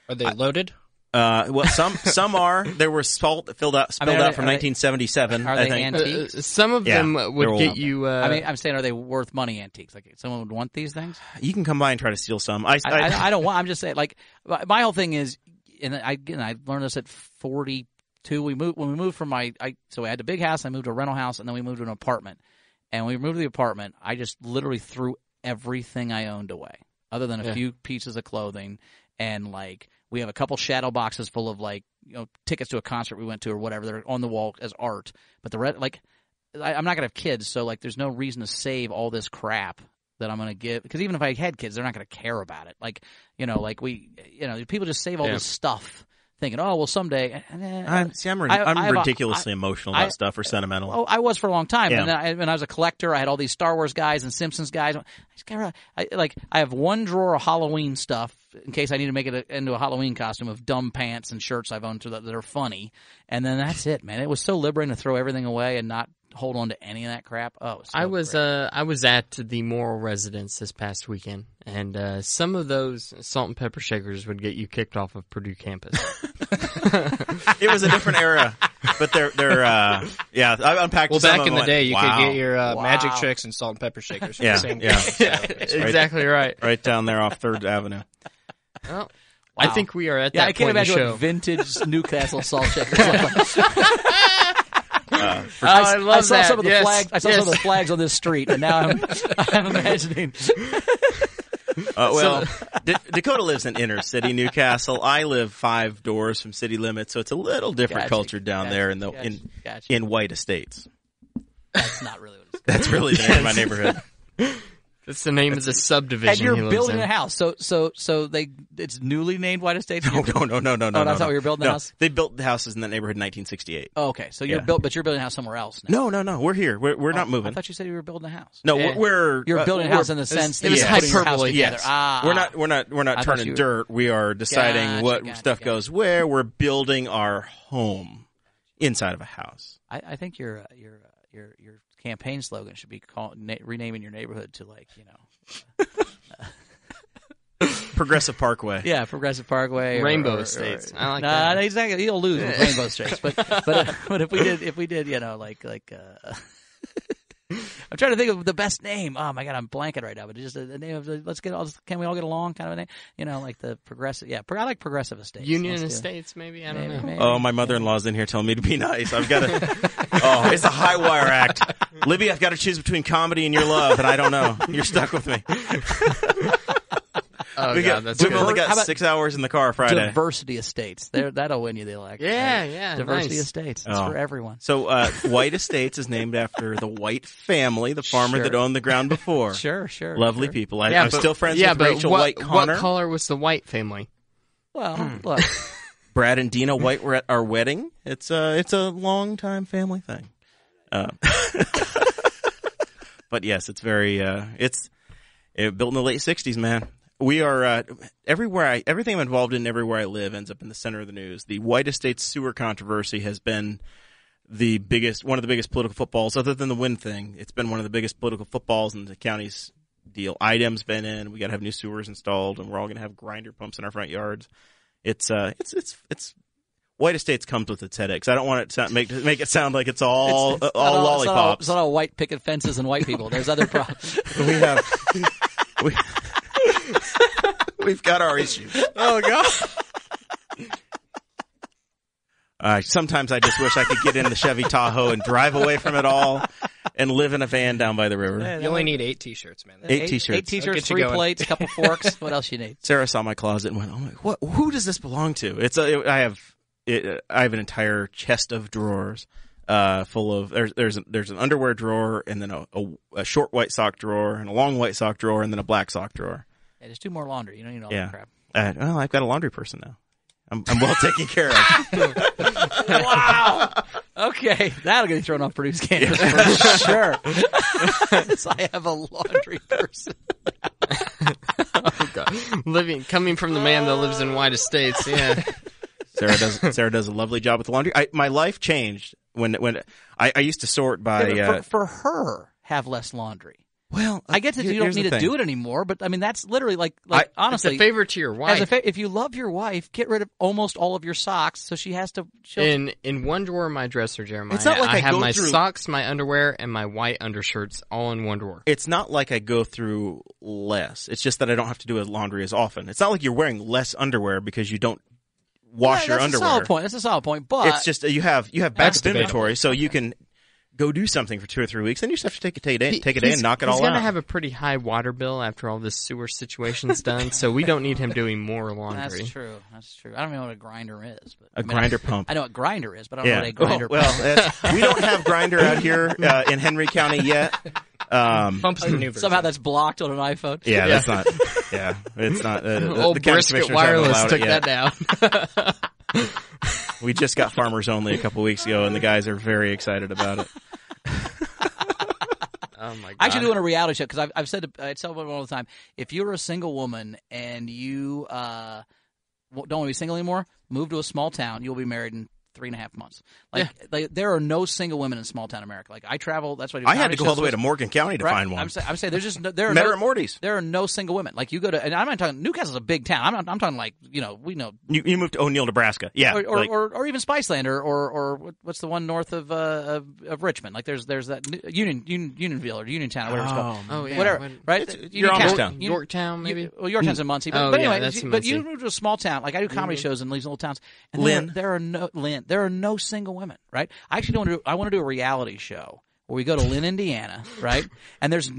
they loaded? Well, some are. There was salt that spilled out from 1977. Are they antiques? Some of them would get you. I'm saying, are they worth money antiques? Like someone would want these things? You can come by and try to steal some. I don't want. I'm just saying. Like my whole thing is, and I learned this at 42. When we moved from so I had a big house. I moved to a rental house, and then we moved to an apartment. And when we moved to the apartment, I just literally threw everything I owned away, other than a few pieces of clothing. And like we have a couple shadow boxes full of tickets to a concert we went to or whatever. They're on the wall as art. But the rest, I'm not gonna have kids, so like there's no reason to save all this crap that I'm gonna give. Because even if I had kids, they're not gonna care about it. People just save all this stuff. Thinking, oh well, someday. I'm ridiculously emotional about stuff or sentimental. Oh, I was for a long time, and when I was a collector, I had all these Star Wars guys and Simpsons guys. I have one drawer of Halloween stuff in case I need to make it into a Halloween costume of dumb pants and shirts I've owned that are funny, and then that's it, man. It was so liberating to throw everything away and not hold on to any of that crap. Oh, I was at the Moral Residence this past weekend, and some of those salt and pepper shakers would get you kicked off of Purdue campus. It was a different era, but they're I unpacked. Well, some back in the day, you wow. could get your magic tricks and salt and pepper shakers from the same guy. So exactly right down there off 3rd Avenue. Well, I think we are at that I can't point in the imagine show. what vintage Newcastle salt shakers look like. I love I saw that. some of the Yes. flags. I saw some of the flags on this street, and now I'm imagining. Dakota lives in inner city Newcastle. I live 5 doors from city limits, so it's a little different culture down there in White Estates. That's not really what it's. That's really the name of my neighborhood. That's the name of the subdivision. And you're he lives building in. a house, so it's newly named White Estates. No. Oh, that's how you're building the house. They built the houses in that neighborhood in 1968. Oh, okay, so you're but you're building a house somewhere else now. No. We're here. We're not moving. I thought you said you were building a house. No, you're building a house in the sense that it was you're putting your house hyperbole. together. Yes. We're not turning dirt. We are deciding what stuff goes where. We're building our home inside of a house. I think your campaign slogan should be renaming your neighborhood to Progressive Parkway. Yeah, Progressive Parkway. Rainbow Estates. I like nah, that. Exactly. He'll lose with Rainbow Estates. But if we did, I'm trying to think of the best name. Oh my God, I'm blanking right now. But just the name of can we all get along kind of a name? Like the Progressive. Yeah, I like Progressive Estates. Union Estates, maybe. I don't know. Maybe. Oh, my mother-in-law's in here telling me to be nice. I've got to. Oh, it's a high wire act. Libby, I've got to choose between comedy and your love, and I don't know. You're stuck with me. We've only got 6 hours in the car Friday. Diversity Estates. That'll win you the election. Yeah. Diversity Nice. Estates. It's for everyone. So, White Estates is named after the White family, the farmer that owned the ground before. Sure. Lovely people. I'm still friends with Rachel White Connor. What color was the White family? Well, look. Brad and Dina White were at our wedding. It's a long-time family thing. But yes, it's very it's built in the late 60s, man. We are everything I'm involved in everywhere I live ends up in the center of the news. The White Estates sewer controversy has been one of the biggest political footballs, other than the wind thing. It's been one of the biggest political footballs in the county's deal. IDEM's been in. We got to have new sewers installed, and we're all going to have grinder pumps in our front yards. It's White Estates comes with its headaches. I don't want it to make it sound like it's all lollipops. It's not all white picket fences and white people. There's other problems. We've got our issues. Oh, God. Sometimes I just wish I could get in the Chevy Tahoe and drive away from it all and live in a van down by the river. You only need 8 T-shirts, man. 8 T-shirts. 8 T-shirts, 3 plates, a couple forks. What else you need? Sarah saw my closet and went, "Oh my, who does this belong to?" I have an entire chest of drawers full of there's an underwear drawer, and then a short white sock drawer, and a long white sock drawer, and then a black sock drawer. Yeah, just do more laundry. You don't need all that crap. Well, I've got a laundry person now. I'm well taken care of. Wow. Okay, that'll get you thrown off produce campus for sure. So I have a laundry person. Oh, God. Coming from the man that lives in White Estates, yeah. Sarah does a lovely job with the laundry. My life changed when I used to sort by for her have less laundry. Well, I get that you don't need to do it anymore, but I mean that's literally like honestly, it's a favor to your wife. If you love your wife, get rid of almost all of your socks, so she has to. In one drawer of my dresser, Jeremiah, it's not like I have go my through... socks, my underwear, and my white undershirts all in one drawer. It's not like I go through less. It's just that I don't have to do laundry as often. It's not like you're wearing less underwear because you don't wash your underwear. That's a solid point. But it's just you have backup inventory, so you can go do something for 2 or 3 weeks, then you just have to take a day and knock it all out. He's going to have a pretty high water bill after all this sewer situation's done, so we don't need him doing more laundry. That's true. I don't know what a grinder is. But, grinder pump. I know what grinder is, but I don't know what a grinder pump is. Well, we don't have grinder out here in Henry County yet. Pumps the new version. Somehow that's blocked on an iPhone. Yeah, that's not. Yeah, it's not. Old Brisket Wireless took that down. We just got Farmers Only a couple weeks ago, and the guys are very excited about it. Oh my God. I'm actually doing a reality show because I've said I tell women all the time, if you're a single woman and you don't want to be single anymore, move to a small town. You'll be married in 3.5 months. Like there are no single women in small town America. Like I travel. That's why I had to go all the way to Morgan County to find one. I'm saying there's just there are Met her at Morty's. There are no single women. Like you go to, and I'm not talking. Newcastle's a big town. I'm talking like we know. You moved to O'Neill, Nebraska, yeah, or even Spiceland, or what's the one north of Richmond? Like there's that Unionville or Uniontown or whatever it's called. Oh yeah, whatever. Right? You're almost down. Yorktown, maybe. Yorktown's in Muncie. But anyway, but you move to a small town. Like I do comedy shows in these little towns. And there are no single women. Right? I actually want to do a reality show where we go to Lynn, Indiana, right? And there's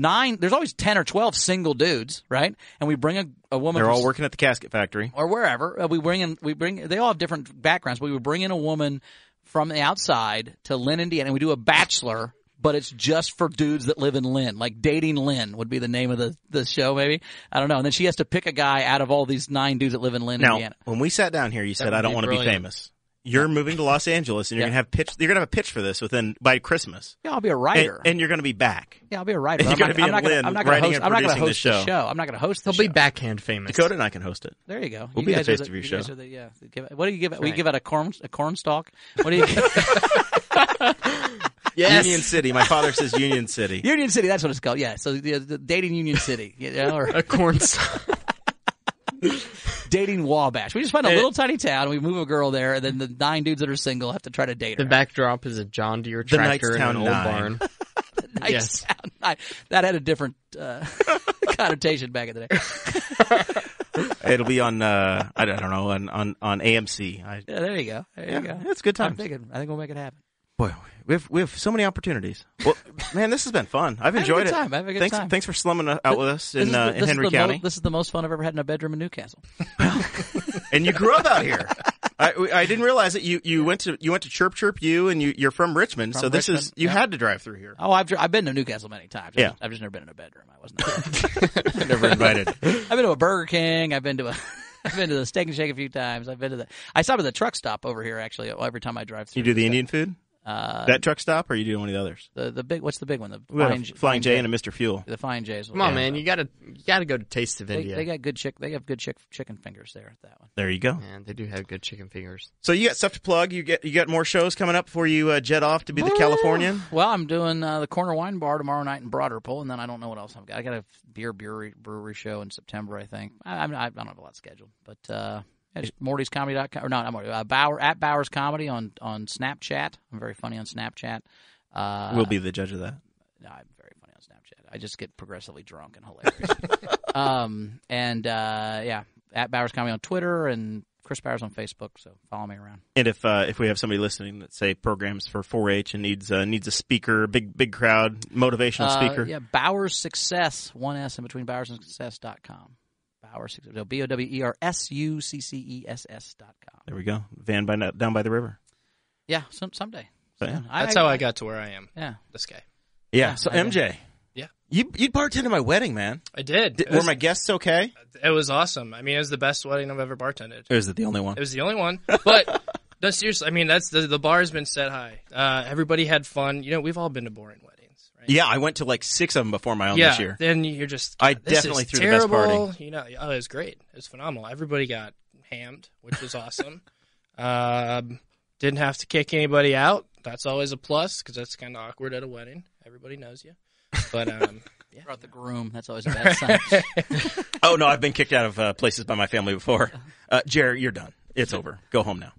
always 10 or 12 single dudes, right? And we bring a woman. They're all working at the casket factory or wherever. They all have different backgrounds, but we would bring in a woman from the outside to Lynn, Indiana, and we do a bachelor, but it's just for dudes that live in Lynn. Like Dating Lynn would be the name of the show, maybe. I don't know. And then she has to pick a guy out of all these 9 dudes that live in Lynn, Indiana. When we sat down here, you said, "I don't want to be famous." You're moving to Los Angeles, and you're gonna have a pitch for this by Christmas. Yeah, I'll be a writer, and you're gonna be back. Yeah, I'll be a writer. You're gonna be in Lynn writing and producing the show. I'm not gonna host the show. He'll be backhand famous. Dakota and I can host it. There you go. We'll be the face of your show. What do you give it? We give out a corn stalk. What do you give? Yes. Union City. My father says Union City. Union City. That's what it's called. Yeah. So the Dating Union City. Or a corn stalk. Dating Wabash. We just find a little tiny town, and we move a girl there, and then the 9 dudes that are single have to try to date her. The backdrop is a John Deere tractor in an old barn. Yes. That had a different connotation back in the day. It'll be on I don't know on AMC. Yeah, there you go. There you go. It's good times. I think we'll make it happen. Boy, we have so many opportunities. Well, man, this has been fun. I've enjoyed it. I have a good time. Thanks for slumming out with us in Henry County. This is the most fun I've ever had in a bedroom in Newcastle. And you grew up out here. I didn't realize that you went to Chirp Chirp U, and you're from Richmond. So this is you had to drive through here. Oh, I've been to Newcastle many times. Yeah. I've just never been in a bedroom. I wasn't Never invited. I've been to a Burger King. I've been to the Steak and Shake a few times. I stop at the truck stop over here actually every time I drive through. You do the Indian food? That truck stop, or you do one of the others? The big, what's the big one? The Flying J and a Mr. Fuel. The Flying J's. Come on, man, you gotta go to Taste of India. They got good chicken fingers there at that one. There you go. Man, they do have good chicken fingers. So you got stuff to plug. You got more shows coming up before you jet off to be the Californian. Well, I'm doing the Corner Wine Bar tomorrow night in Broad Ripple, and then I don't know what else I've got. I got a brewery show in September, I think. I don't have a lot scheduled, but. Just Morty'sComedy.com, or no, not Morty. At Bowers Comedy on Snapchat. I'm very funny on Snapchat. We'll be the judge of that. No, I'm very funny on Snapchat. I just get progressively drunk and hilarious. At Bowers Comedy on Twitter and Chris Bowers on Facebook. So follow me around. And if we have somebody listening that say programs for 4-H and needs a speaker, big crowd, motivational speaker. Yeah, Bowers Success, 1 S in between BowersandSuccess.com. BowersSuccess.com. There we go. Van down by the river. Yeah, someday. So, yeah. That's how I got to where I am. Yeah. This guy. Yeah. So MJ. Yeah. You bartended my wedding, man. I did. Were my guests okay? It was awesome. I mean, it was the best wedding I've ever bartended. Or is it the only one? It was the only one. But no, seriously. I mean, that's the bar has been set high. Everybody had fun. You know, we've all been to boring weddings. Right? Yeah, I went to like 6 of them before my own this year. Then you're just. I definitely threw the best party. You know, it was great. It was phenomenal. Everybody got hammed, which was awesome. Didn't have to kick anybody out. That's always a plus because that's kind of awkward at a wedding. Everybody knows you. But yeah. Brought the groom. That's always a bad sign. Oh no, I've been kicked out of places by my family before. Jared, you're done. It's over. Go home now.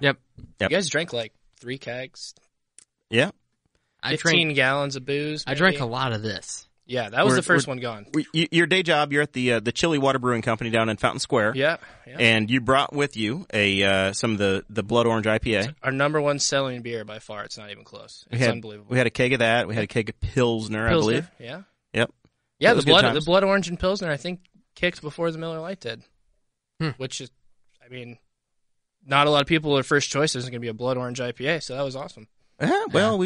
Yeah. Yep. You guys drank like 3 kegs. Yeah. 15 gallons of booze. Maybe. I drank a lot of this. Yeah, that was the first one gone. Your day job, you're at the Chili Water Brewing Company down in Fountain Square. Yeah. And you brought with you some of the Blood Orange IPA. It's our number 1 selling beer by far. It's not even close. It's unbelievable. We had a keg of that. We had a keg of Pilsner, I believe. Yeah. Yep. Yeah, the Blood Orange and Pilsner, I think, kicked before the Miller Lite did. Which is, I mean, not a lot of people, their first choice isn't going to be a Blood Orange IPA, so that was awesome. Well,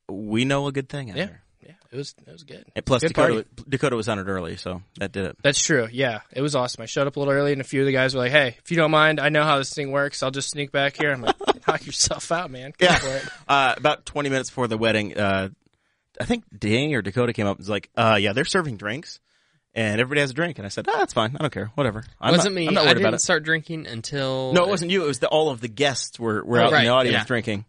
we know a good thing out there. Yeah, it was good. And plus, Dakota was on it early, so that did it. That's true. Yeah, it was awesome. I showed up a little early, and a few of the guys were like, "Hey, if you don't mind, I know how this thing works. I'll just sneak back here." I'm like, "Knock yourself out, man." Go for it. About 20 minutes before the wedding, I think Danny or Dakota came up and was like, "Yeah, they're serving drinks, and everybody has a drink." And I said, "That's fine. I don't care. Whatever." I'm not worried I about didn't it. start drinking until... No, it wasn't you. It was all of the guests were out in the audience drinking.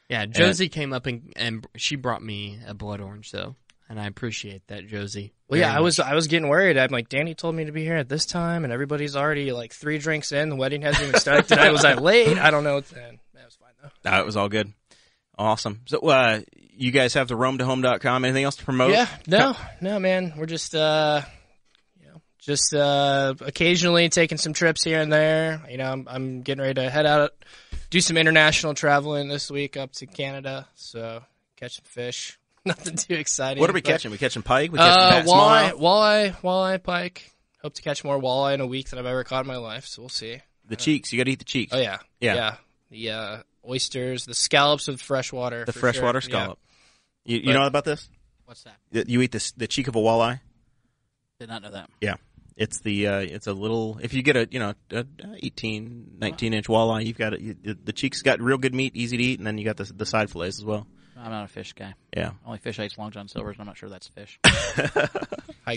Yeah, Josie came up and she brought me a Blood Orange, though. And I appreciate that, Josie. Well, yeah, I was getting worried. I'm like, Danny told me to be here at this time, and everybody's already like 3 drinks in. The wedding hasn't even started. Was I late? I don't know. That was fine though. No, it was all good. Awesome. So, you guys have the roamtohome.com. Anything else to promote? Yeah, no, man. We're just occasionally taking some trips here and there. You know, I'm getting ready to head out, do some international traveling this week up to Canada. So catch some fish. Nothing too exciting. What are we catching? We catching pike? We catching walleye, pike. Hope to catch more walleye in a week than I've ever caught in my life. So we'll see. The cheeks. You got to eat the cheeks. Oh yeah. The oysters, the scallops of freshwater. The freshwater scallop. Yeah. You know about this? What's that? You eat the cheek of a walleye. Did not know that. Yeah. It's it's a little, if you get a 18, 19-inch walleye, you've got the cheeks got real good meat, easy to eat, and then you got the side fillets as well. I'm not a fish guy. Yeah. Only fish I eat Long John Silver's, and I'm not sure that's fish.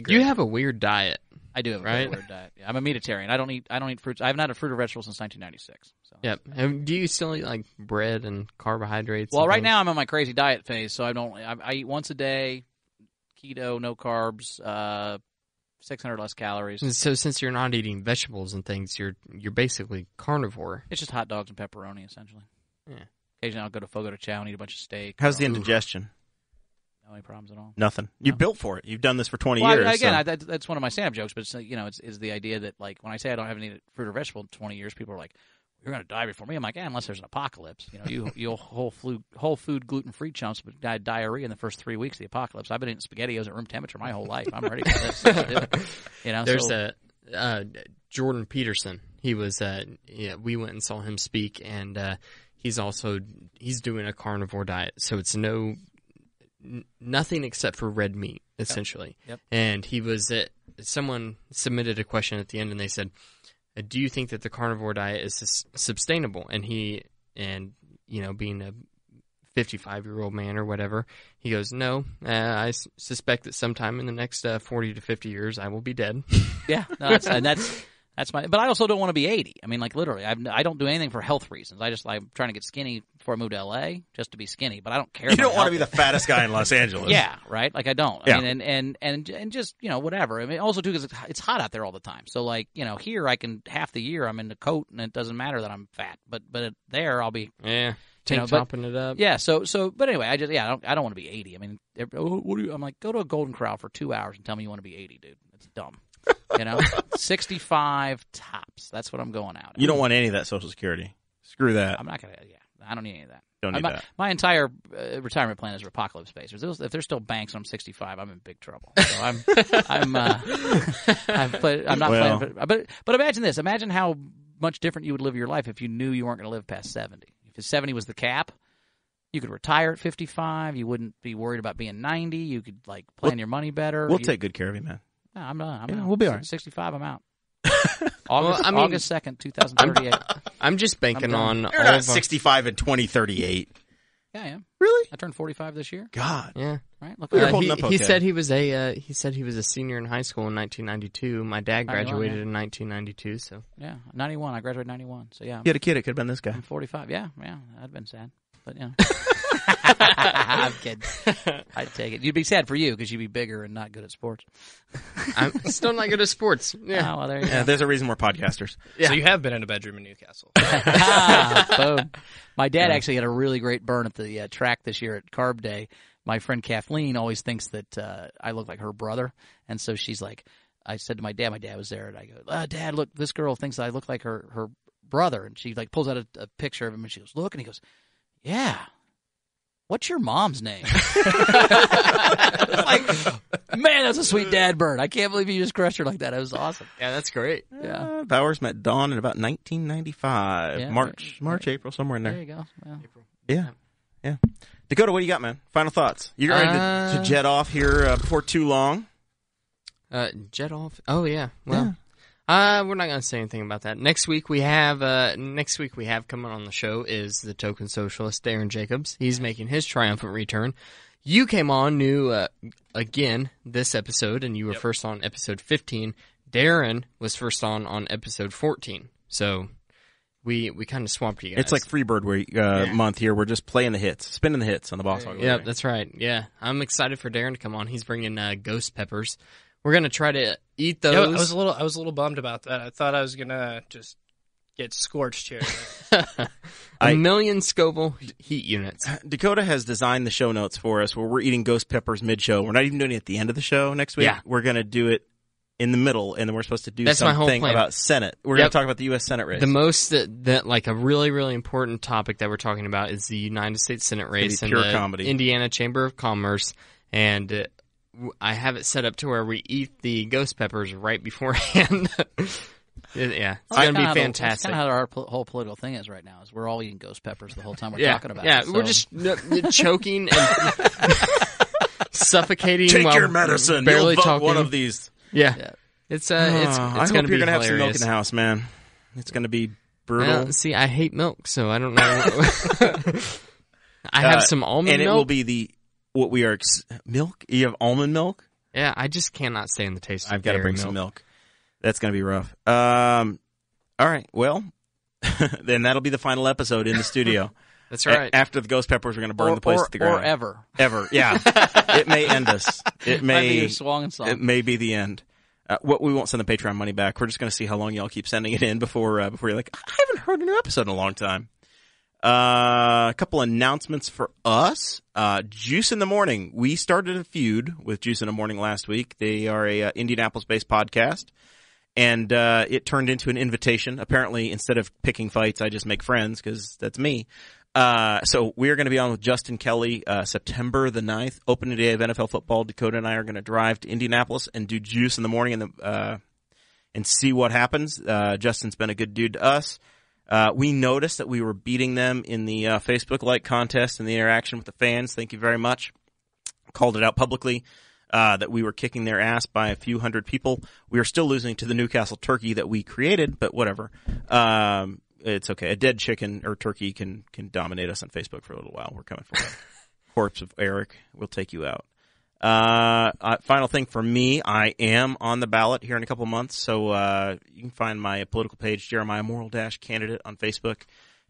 You have a weird diet. I do have a very weird diet. Yeah, I'm a meatitarian. I don't eat fruits. I haven't had a fruit or vegetable since 1996. So. Yep. And do you still eat like bread and carbohydrates? Well, right now I'm on my crazy diet phase, so I eat once a day, keto, no carbs, 600 less calories. And so since you're not eating vegetables and things, you're basically carnivore. It's just hot dogs and pepperoni, essentially. Yeah. Occasionally I'll go to Fogo de Chao and eat a bunch of steak. How's the indigestion? No any problems at all. Nothing. You're built for it. You've done this for 20 well, years. Again, so. that's one of my stand-up jokes, but it's the idea that, like, when I say I don't have any fruit or vegetable in 20 years, people are like, you're going to die before me. I'm like, unless there's an apocalypse. You whole food, gluten-free chumps, but die diarrhea in the first 3 weeks of the apocalypse. I've been eating SpaghettiOs at room temperature my whole life. I'm ready for this. Let's do it. There's Jordan Peterson. He was, we went and saw him speak, and he's doing a carnivore diet. So it's nothing except for red meat, essentially. Yep. And he was, someone submitted a question at the end, and they said, do you think that the carnivore diet is sustainable? And being a 55-year-old man or whatever, he goes, no, I suspect that sometime in the next 40 to 50 years I will be dead. Yeah, no, that's my. But I also don't want to be 80. I mean, like, literally, I don't do anything for health reasons. I'm trying to get skinny before I move to LA just to be skinny. But I don't care. You don't want to be the fattest guy in Los Angeles. Yeah, right. Like, I don't. Yeah. I mean, and just whatever. I mean, also too because it's hot out there all the time. So like here I can half the year I'm in the coat and it doesn't matter that I'm fat. But there I'll be. Yeah. Topping it up. Yeah. So but anyway, I don't want to be 80. I mean, I'm like, go to a Golden Corral for 2 hours and tell me you want to be 80, dude. It's dumb. 65 tops. That's what I'm going out at. You don't want any of that Social Security. Screw that. I'm not going to, I don't need any of that. Don't need that. My entire retirement plan is apocalypse based. If there's still banks and I'm 65, I'm in big trouble. So I'm not planning for, but imagine this. Imagine how much different you would live your life if you knew you weren't going to live past 70. If 70 was the cap, you could retire at 55. You wouldn't be worried about being 90. You could plan your money better. We'll take good care of you, man. No, I'm not. We'll be all right. 65, I'm out. August 2nd, 2038. I'm just banking on You're not 65 in 2038. Yeah, I am. Really? I turned 45 this year. God. Yeah. Right. Look, You're holding up okay. He said he was a senior in high school in 1992. My dad graduated in 1992. So yeah, 91. I graduated in 91. So yeah. You had a kid. It could have been this guy. I'm 45. Yeah. That'd been sad. But yeah. I'm kidding. I'd take it. You'd be sad for you because you'd be bigger and not good at sports. I'm still not good at sports. Yeah. Oh, well, there you go. There's a reason we're podcasters. Yeah. So you have been in a bedroom in Newcastle. Boom. My dad actually had a really great burn at the track this year at Carb Day. My friend Kathleen always thinks that I look like her brother. And so she's like, I said to my dad was there, and I go, Dad, look, this girl thinks that I look like her brother. And she pulls out a picture of him, and she goes, look, and he goes, yeah. What's your mom's name? Man, that's a sweet dad burn. I can't believe you just crushed her like that. It was awesome. Yeah, that's great. Yeah. Bowers met Dawn in about 1995. Yeah, March, April, somewhere in there. There you go. Yeah. April. Yeah. Dakota, what do you got, man? Final thoughts. You're ready to jet off here before too long? Jet off? Oh, yeah. Well, we're not going to say anything about that. Next week we have coming on the show is the token socialist, Darren Jacobs. He's making his triumphant return. You came on new again this episode, and you were first on episode 15. Darren was first on episode 14. So we kind of swamped you guys. It's like Freebird month here. We're just playing the hits, spinning the hits on the Boss Hog. Yeah, that's right. Yeah, I'm excited for Darren to come on. He's bringing ghost peppers. We're gonna try to eat those. Yeah, I was a little bummed about that. I thought I was gonna just get scorched here. A million Scoville heat units. Dakota has designed the show notes for us where we're eating ghost peppers mid-show. We're not even doing it at the end of the show next week. Yeah. We're going to do it in the middle, and then we're supposed to do That's my whole something plan. about Senate. We're going to talk about the U.S. Senate race. The most that like a really, really important topic that we're talking about is the United States Senate race and the comedy. Indiana Chamber of Commerce. And I have it set up to where we eat the ghost peppers right beforehand. Yeah, it's going to be fantastic. That's kind of how our whole political thing is right now. Is we're all eating ghost peppers the whole time we're talking about it. So. We're just choking and suffocating. Take while your medicine. Barely You'll vote talking. one of these. Yeah. It's going to be I hope you're going to have some milk in hilarious. the house, man. It's going to be brutal. Well, see, I hate milk, so I don't know. I have some almond and milk. And it will be what we are milk. You have almond milk. Yeah, I just cannot stand the taste. I've got to bring some milk. That's going to be rough. All right. Well, then that'll be the final episode in the studio. That's right. After the ghost peppers, we're going to burn the place to the ground. Or ever. Ever. Yeah. It may end us. It may be your swan song. It may be the end. We won't send the Patreon money back. We're just going to see how long y'all keep sending it in before you're like, I haven't heard a new episode in a long time. A couple announcements for us. Juice in the Morning. We started a feud with Juice in the Morning last week. They are a Indianapolis-based podcast, and it turned into an invitation. Apparently, instead of picking fights, I just make friends because that's me. So we're going to be on with Justin Kelly September the 9th, opening day of NFL football. Dakota and I are going to drive to Indianapolis and do Juice in the Morning and see what happens. Justin's been a good dude to us. We noticed that we were beating them in the Facebook like contest and the interaction with the fans. Thank you very much. Called it out publicly that we were kicking their ass by a few hundred people. We are still losing to the Newcastle turkey that we created, but whatever. It's okay. A dead chicken or turkey can dominate us on Facebook for a little while. We're coming for it. Corpse of Eric. We'll take you out. Final thing for me, I am on the ballot here in a couple of months, so you can find my political page, Jeremiah Moral Candidate, on Facebook.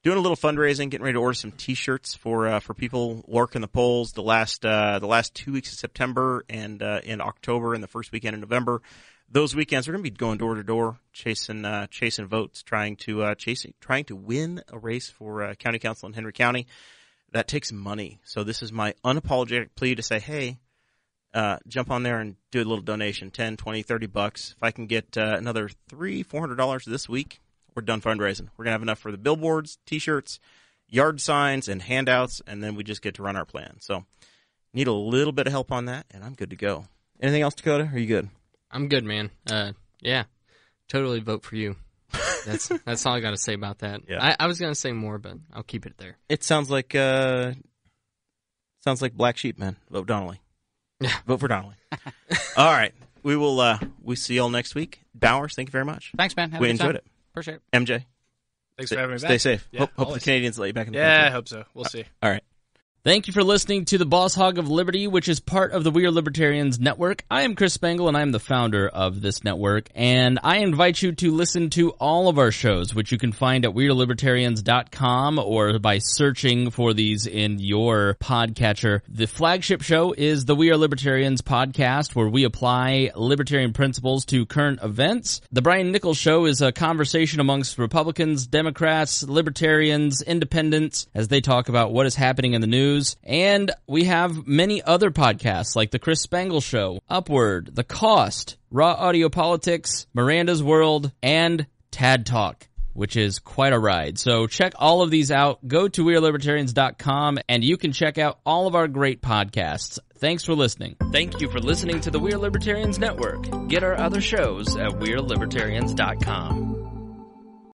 Doing a little fundraising, getting ready to order some T-shirts for people working the polls the last 2 weeks of September and in October and the first weekend in November. Those weekends we're going to be going door to door, chasing votes, trying to win a race for county council in Henry County. That takes money, so this is my unapologetic plea to say, hey. Jump on there and do a little donation, $10, $20, $30. If I can get another $300-$400 this week, we're done fundraising. We're going to have enough for the billboards, T-shirts, yard signs, and handouts, and then we just get to run our plan. So need a little bit of help on that, and I'm good to go. Anything else, Dakota? Are you good? I'm good, man. Yeah, totally vote for you. That's all I got to say about that. Yeah. I was going to say more, but I'll keep it there. It sounds like black sheep, man. Vote Donnelly. Yeah. Vote for Donnelly. All right. We see y'all next week. Bowers, thank you very much. Thanks, man. Have we a good time. enjoyed it. Appreciate it. MJ. Thanks for having me back. Stay safe. Yeah, hope the Canadians let you back in the country. country. I hope so. We'll see. All right. Thank you for listening to the Boss Hog of Liberty, which is part of the We Are Libertarians Network. I am Chris Spangle, and I am the founder of this network, and I invite you to listen to all of our shows, which you can find at WeAreLibertarians.com or by searching for these in your podcatcher. The flagship show is the We Are Libertarians podcast, where we apply libertarian principles to current events. The Brian Nichols Show is a conversation amongst Republicans, Democrats, Libertarians, Independents, as they talk about what is happening in the news. And we have many other podcasts like The Chris Spangle Show, Upward, The Cost, Raw Audio Politics, Miranda's World, and Tad Talk, which is quite a ride. So check all of these out. Go to WeAreLibertarians.com and you can check out all of our great podcasts. Thanks for listening. Thank you for listening to the We Are Libertarians Network. Get our other shows at WeAreLibertarians.com.